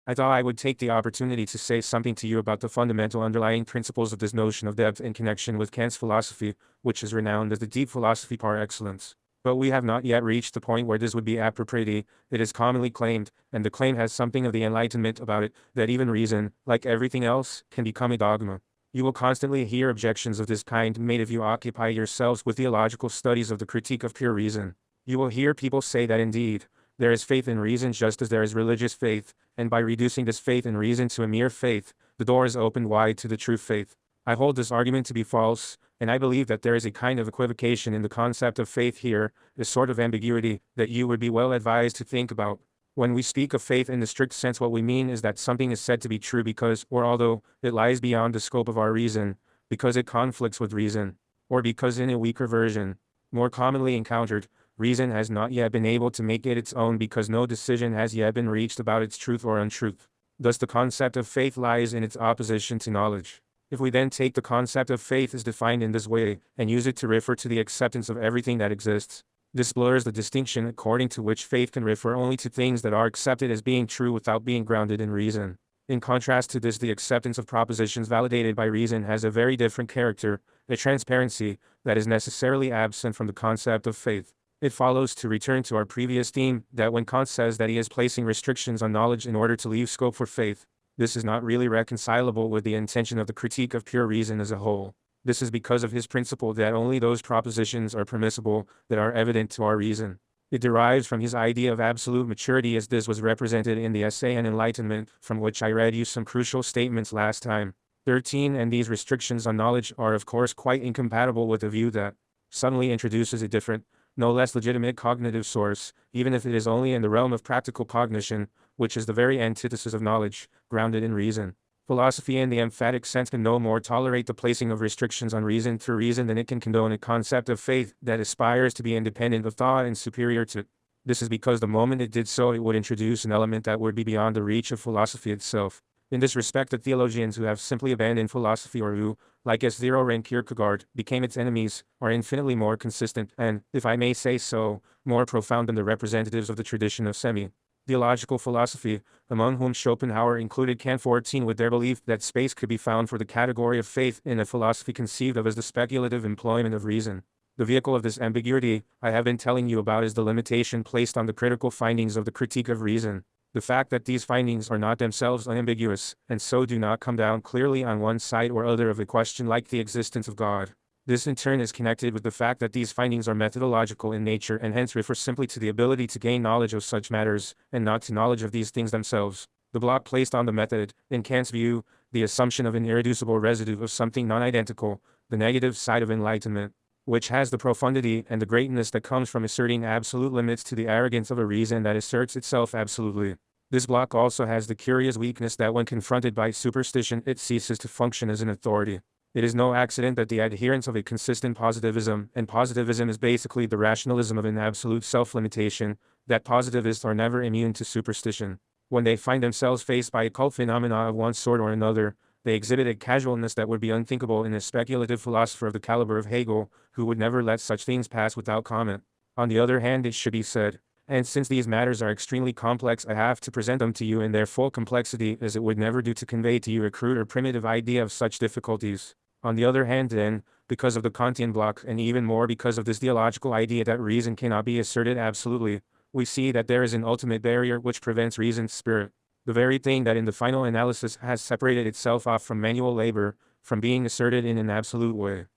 I thought I would take the opportunity to say something to you about the fundamental underlying principles of this notion of depth in connection with Kant's philosophy, which is renowned as the deep philosophy par excellence. But we have not yet reached the point where this would be appropriate. It is commonly claimed, and the claim has something of the Enlightenment about it, that even reason, like everything else, can become a dogma. You will constantly hear objections of this kind made if you occupy yourselves with theological studies of the critique of pure reason. You will hear people say that indeed, there is faith in reason just as there is religious faith, and by reducing this faith in reason to a mere faith, the door is opened wide to the true faith. I hold this argument to be false, and I believe that there is a kind of equivocation in the concept of faith here, a sort of ambiguity, that you would be well advised to think about. When we speak of faith in the strict sense, what we mean is that something is said to be true because, or although, it lies beyond the scope of our reason, because it conflicts with reason, or because in a weaker version, more commonly encountered, reason has not yet been able to make it its own because no decision has yet been reached about its truth or untruth. Thus the concept of faith lies in its opposition to knowledge. If we then take the concept of faith as defined in this way, and use it to refer to the acceptance of everything that exists, this blurs the distinction according to which faith can refer only to things that are accepted as being true without being grounded in reason. In contrast to this, the acceptance of propositions validated by reason has a very different character, a transparency, that is necessarily absent from the concept of faith. It follows, to return to our previous theme, that when Kant says that he is placing restrictions on knowledge in order to leave scope for faith, this is not really reconcilable with the intention of the critique of pure reason as a whole. This is because of his principle that only those propositions are permissible that are evident to our reason. It derives from his idea of absolute maturity as this was represented in the essay on Enlightenment, from which I read you some crucial statements last time. 13. And these restrictions on knowledge are of course quite incompatible with the view that suddenly introduces a different, no less legitimate cognitive source, even if it is only in the realm of practical cognition, which is the very antithesis of knowledge, grounded in reason. Philosophy in the emphatic sense can no more tolerate the placing of restrictions on reason through reason than it can condone a concept of faith that aspires to be independent of thought and superior to it. This is because the moment it did so, it would introduce an element that would be beyond the reach of philosophy itself. In this respect, the theologians who have simply abandoned philosophy, or who, like Theodor and Kierkegaard, became its enemies, are infinitely more consistent and, if I may say so, more profound than the representatives of the tradition of semi-theological philosophy, among whom Schopenhauer included Kant 14 with their belief that space could be found for the category of faith in a philosophy conceived of as the speculative employment of reason. The vehicle of this ambiguity I have been telling you about is the limitation placed on the critical findings of the Critique of Reason. The fact that these findings are not themselves unambiguous, and so do not come down clearly on one side or other of a question like the existence of God. This in turn is connected with the fact that these findings are methodological in nature and hence refer simply to the ability to gain knowledge of such matters, and not to knowledge of these things themselves. The block placed on the method, in Kant's view, the assumption of an irreducible residue of something non-identical, the negative side of enlightenment, which has the profundity and the greatness that comes from asserting absolute limits to the arrogance of a reason that asserts itself absolutely. This block also has the curious weakness that when confronted by superstition, it ceases to function as an authority. It is no accident that the adherents of a consistent positivism, and positivism is basically the rationalism of an absolute self-limitation, that positivists are never immune to superstition. When they find themselves faced by occult phenomena of one sort or another, they exhibit a casualness that would be unthinkable in a speculative philosopher of the caliber of Hegel, who would never let such things pass without comment. On the other hand, it should be said, and since these matters are extremely complex, I have to present them to you in their full complexity, as it would never do to convey to you a crude or primitive idea of such difficulties. On the other hand then, because of the Kantian block, and even more because of this theological idea that reason cannot be asserted absolutely, we see that there is an ultimate barrier which prevents reason's spirit. The very thing that in the final analysis has separated itself off from manual labor, from being asserted in an absolute way.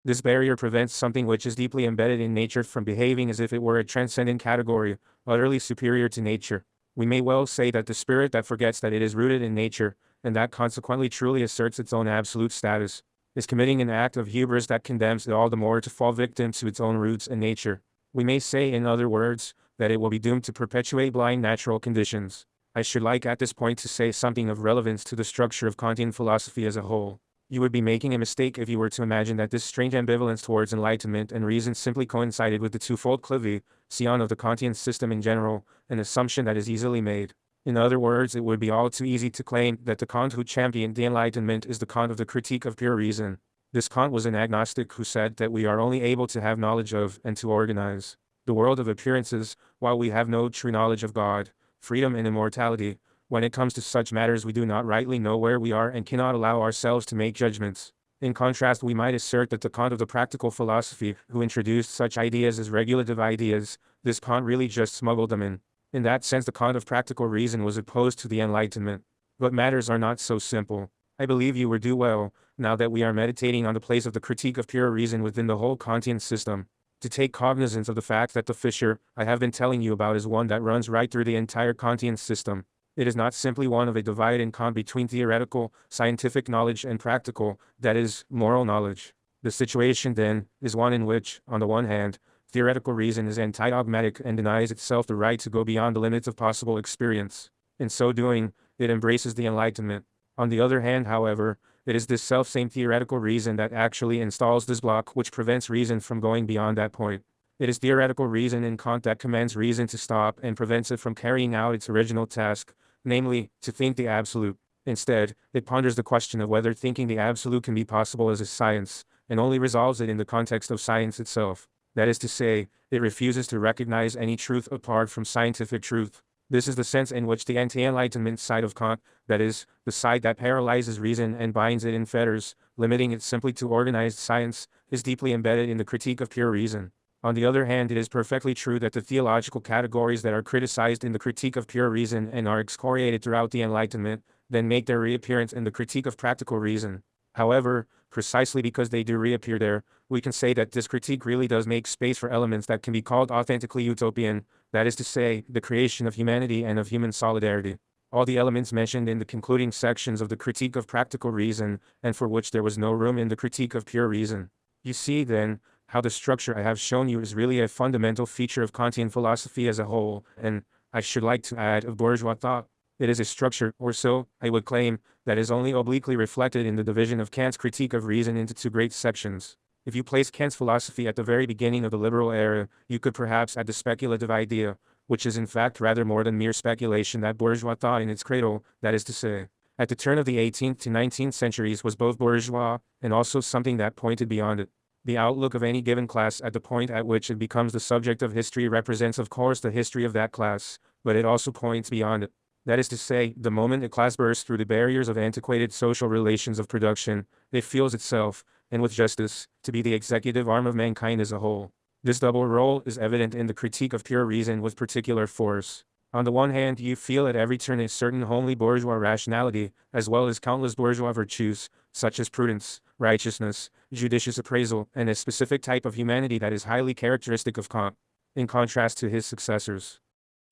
This barrier prevents something which is deeply embedded in nature from behaving as if it were a transcendent category, utterly superior to nature. We may well say that the spirit that forgets that it is rooted in nature, and that consequently truly asserts its own absolute status, is committing an act of hubris that condemns it all the more to fall victim to its own roots and nature. We may say, in other words, that it will be doomed to perpetuate blind natural conditions. I should like at this point to say something of relevance to the structure of Kantian philosophy as a whole. You would be making a mistake if you were to imagine that this strange ambivalence towards enlightenment and reason simply coincided with the twofold clivation of the Kantian system in general, an assumption that is easily made. In other words, it would be all too easy to claim that the Kant who championed the Enlightenment is the Kant of the Critique of Pure Reason. This Kant was an agnostic who said that we are only able to have knowledge of, and to organize, the world of appearances, while we have no true knowledge of God, freedom and immortality. When it comes to such matters, we do not rightly know where we are and cannot allow ourselves to make judgments. In contrast, we might assert that the Kant of the practical philosophy, who introduced such ideas as regulative ideas, this Kant really just smuggled them in. In that sense, the Kant of practical reason was opposed to the Enlightenment. But matters are not so simple. I believe you would do well, now that we are meditating on the place of the Critique of Pure Reason within the whole Kantian system, to take cognizance of the fact that the fissure I have been telling you about is one that runs right through the entire Kantian system. It is not simply one of a divide in Kant between theoretical, scientific knowledge and practical, that is, moral knowledge. The situation, then, is one in which, on the one hand, theoretical reason is anti-dogmatic and denies itself the right to go beyond the limits of possible experience. In so doing, it embraces the Enlightenment. On the other hand, however, it is this selfsame theoretical reason that actually installs this block which prevents reason from going beyond that point. It is theoretical reason in Kant that commands reason to stop and prevents it from carrying out its original task, namely, to think the absolute. Instead, it ponders the question of whether thinking the absolute can be possible as a science, and only resolves it in the context of science itself. That is to say, it refuses to recognize any truth apart from scientific truth. This is the sense in which the anti-enlightenment side of Kant, that is, the side that paralyzes reason and binds it in fetters, limiting it simply to organized science, is deeply embedded in the Critique of Pure Reason. On the other hand, it is perfectly true that the theological categories that are criticized in the Critique of Pure Reason and are excoriated throughout the Enlightenment, then make their reappearance in the Critique of Practical Reason. However, precisely because they do reappear there, we can say that this critique really does make space for elements that can be called authentically utopian, that is to say, the creation of humanity and of human solidarity. All the elements mentioned in the concluding sections of the Critique of Practical Reason, and for which there was no room in the Critique of Pure Reason. You see, then, how the structure I have shown you is really a fundamental feature of Kantian philosophy as a whole, and, I should like to add, of bourgeois thought. It is a structure, or so, I would claim, that is only obliquely reflected in the division of Kant's critique of reason into two great sections. If you place Kant's philosophy at the very beginning of the liberal era, you could perhaps add the speculative idea, which is in fact rather more than mere speculation, that bourgeois thought in its cradle, that is to say, at the turn of the 18th to 19th centuries, was both bourgeois, and also something that pointed beyond it. The outlook of any given class at the point at which it becomes the subject of history represents of course the history of that class, but it also points beyond it. That is to say, the moment a class bursts through the barriers of antiquated social relations of production, it feels itself, and with justice, to be the executive arm of mankind as a whole. This double role is evident in the critique of pure reason with particular force. On the one hand, you feel at every turn a certain homely bourgeois rationality, as well as countless bourgeois virtues, such as prudence, righteousness, judicious appraisal, and a specific type of humanity that is highly characteristic of Kant, in contrast to his successors.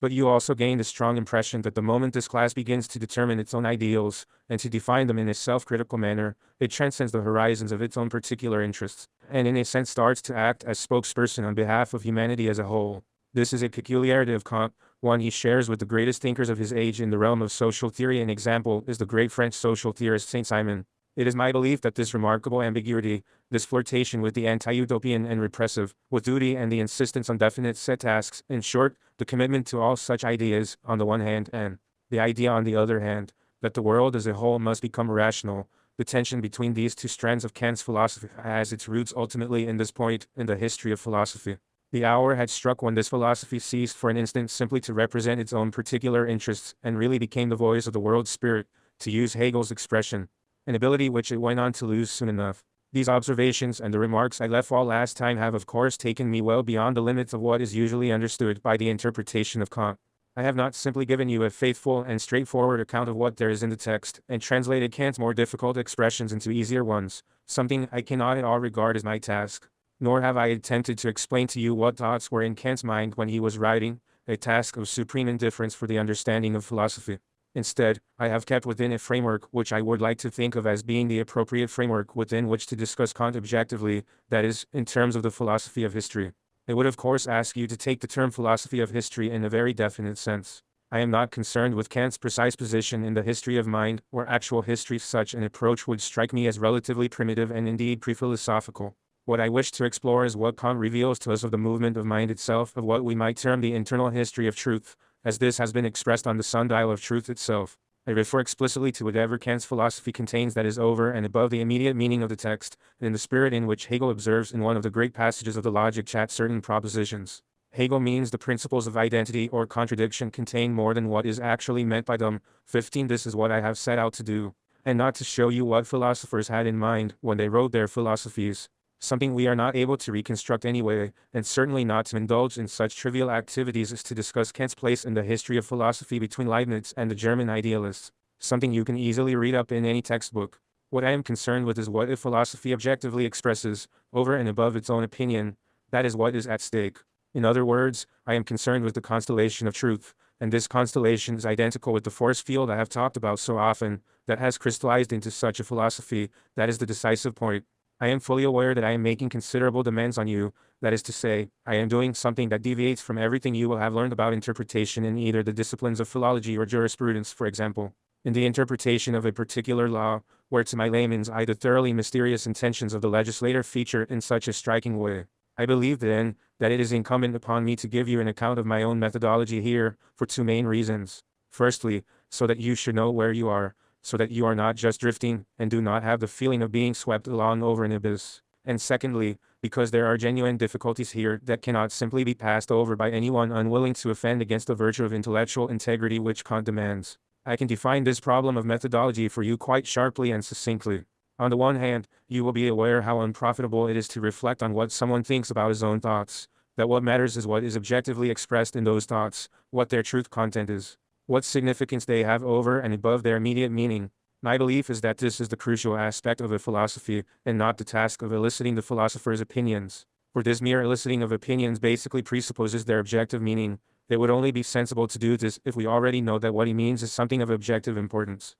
But you also gain a strong impression that the moment this class begins to determine its own ideals, and to define them in a self-critical manner, it transcends the horizons of its own particular interests, and in a sense starts to act as spokesperson on behalf of humanity as a whole. This is a peculiarity of Kant, one he shares with the greatest thinkers of his age in the realm of social theory. An example is the great French social theorist Saint-Simon. It is my belief that this remarkable ambiguity, this flirtation with the anti-utopian and repressive, with duty and the insistence on definite set tasks, in short, the commitment to all such ideas, on the one hand, and the idea on the other hand, that the world as a whole must become rational, the tension between these two strands of Kant's philosophy has its roots ultimately in this point in the history of philosophy. The hour had struck when this philosophy ceased for an instant simply to represent its own particular interests, and really became the voice of the world's spirit, to use Hegel's expression, an ability which it went on to lose soon enough. These observations and the remarks I left for last time have of course taken me well beyond the limits of what is usually understood by the interpretation of Kant. I have not simply given you a faithful and straightforward account of what there is in the text, and translated Kant's more difficult expressions into easier ones, something I cannot at all regard as my task. Nor have I attempted to explain to you what thoughts were in Kant's mind when he was writing, a task of supreme indifference for the understanding of philosophy. Instead, I have kept within a framework which I would like to think of as being the appropriate framework within which to discuss Kant objectively, that is, in terms of the philosophy of history. I would of course ask you to take the term philosophy of history in a very definite sense. I am not concerned with Kant's precise position in the history of mind, or actual history. Such an approach would strike me as relatively primitive and indeed pre-philosophical. What I wish to explore is what Kant reveals to us of the movement of mind itself, of what we might term the internal history of truth, as this has been expressed on the sundial of truth itself. I refer explicitly to whatever Kant's philosophy contains that is over and above the immediate meaning of the text, and in the spirit in which Hegel observes in one of the great passages of the Logic chat certain propositions. Hegel means the principles of identity or contradiction contain more than what is actually meant by them. 15. This is what I have set out to do, and not to show you what philosophers had in mind when they wrote their philosophies, something we are not able to reconstruct anyway, and certainly not to indulge in such trivial activities as to discuss Kant's place in the history of philosophy between Leibniz and the German idealists, something you can easily read up in any textbook. What I am concerned with is what a philosophy objectively expresses, over and above its own opinion. That is what is at stake. In other words, I am concerned with the constellation of truth, and this constellation is identical with the force field I have talked about so often, that has crystallized into such a philosophy. That is the decisive point. I am fully aware that I am making considerable demands on you, that is to say, I am doing something that deviates from everything you will have learned about interpretation in either the disciplines of philology or jurisprudence. For example, in the interpretation of a particular law, where to my layman's eye the thoroughly mysterious intentions of the legislator feature in such a striking way. I believe then, that it is incumbent upon me to give you an account of my own methodology here, for two main reasons. Firstly, so that you should know where you are, so that you are not just drifting, and do not have the feeling of being swept along over an abyss. And secondly, because there are genuine difficulties here that cannot simply be passed over by anyone unwilling to offend against the virtue of intellectual integrity which Kant demands. I can define this problem of methodology for you quite sharply and succinctly. On the one hand, you will be aware how unprofitable it is to reflect on what someone thinks about his own thoughts, that what matters is what is objectively expressed in those thoughts, what their truth content is, what significance they have over and above their immediate meaning. My belief is that this is the crucial aspect of a philosophy, and not the task of eliciting the philosopher's opinions. For this mere eliciting of opinions basically presupposes their objective meaning. It would only be sensible to do this if we already know that what he means is something of objective importance.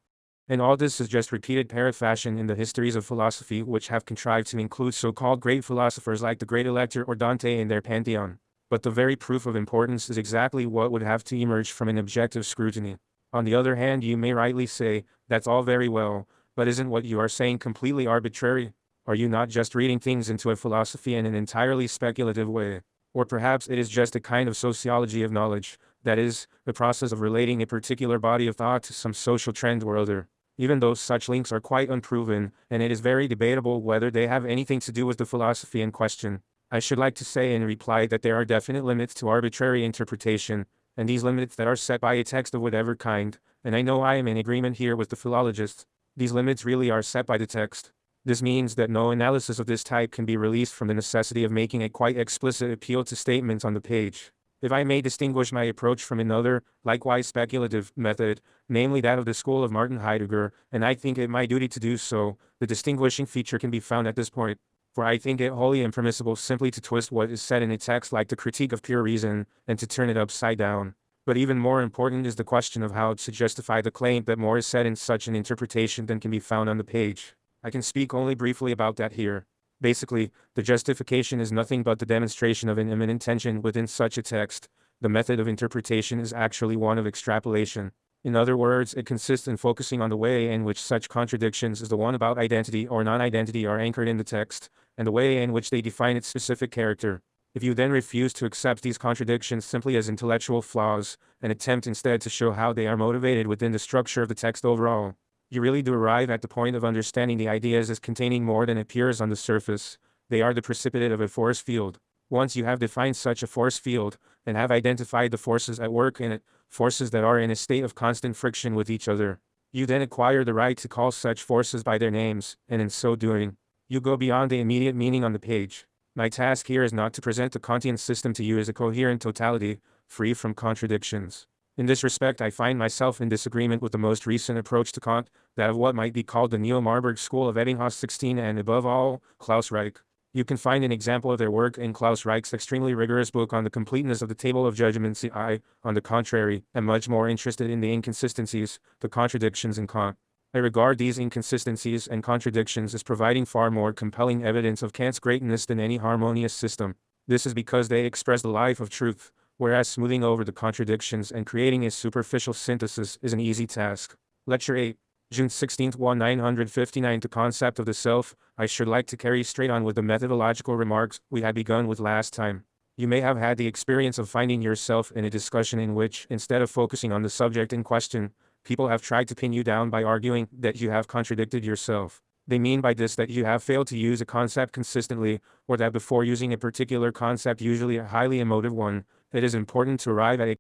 And all this is just repeated parrot fashion in the histories of philosophy, which have contrived to include so-called great philosophers like the great Elector or Dante in their pantheon. But the very proof of importance is exactly what would have to emerge from an objective scrutiny. On the other hand, you may rightly say, that's all very well, but isn't what you are saying completely arbitrary? Are you not just reading things into a philosophy in an entirely speculative way? Or perhaps it is just a kind of sociology of knowledge, that is, the process of relating a particular body of thought to some social trend or other. Even though such links are quite unproven, and it is very debatable whether they have anything to do with the philosophy in question, I should like to say in reply that there are definite limits to arbitrary interpretation, and these limits that are set by a text of whatever kind, and I know I am in agreement here with the philologists, these limits really are set by the text. This means that no analysis of this type can be released from the necessity of making a quite explicit appeal to statements on the page. If I may distinguish my approach from another, likewise speculative, method, namely that of the school of Martin Heidegger, and I think it my duty to do so, the distinguishing feature can be found at this point, for I think it wholly impermissible simply to twist what is said in a text like the Critique of Pure Reason, and to turn it upside down. But even more important is the question of how to justify the claim that more is said in such an interpretation than can be found on the page. I can speak only briefly about that here. Basically, the justification is nothing but the demonstration of an immanent tension within such a text. The method of interpretation is actually one of extrapolation. In other words, it consists in focusing on the way in which such contradictions as the one about identity or non-identity are anchored in the text, and the way in which they define its specific character. If you then refuse to accept these contradictions simply as intellectual flaws, and attempt instead to show how they are motivated within the structure of the text overall, you really do arrive at the point of understanding the ideas as containing more than appears on the surface. They are the precipitate of a force field. Once you have defined such a force field, and have identified the forces at work in it, forces that are in a state of constant friction with each other, you then acquire the right to call such forces by their names, and in so doing, you go beyond the immediate meaning on the page. My task here is not to present the Kantian system to you as a coherent totality, free from contradictions. In this respect I find myself in disagreement with the most recent approach to Kant, that of what might be called the Neo-Marburg school of Ebbinghaus 16 and above all, Klaus Reich. You can find an example of their work in Klaus Reich's extremely rigorous book on the completeness of the table of judgments. I, on the contrary, am much more interested in the inconsistencies, the contradictions in Kant. I regard these inconsistencies and contradictions as providing far more compelling evidence of Kant's greatness than any harmonious system. This is because they express the life of truth, whereas smoothing over the contradictions and creating a superficial synthesis is an easy task. Lecture 8, June 16, 1959. The concept of the self. I should like to carry straight on with the methodological remarks we had begun with last time. You may have had the experience of finding yourself in a discussion in which, instead of focusing on the subject in question, people have tried to pin you down by arguing that you have contradicted yourself. They mean by this that you have failed to use a concept consistently, or that before using a particular concept, usually a highly emotive one, it is important to arrive at a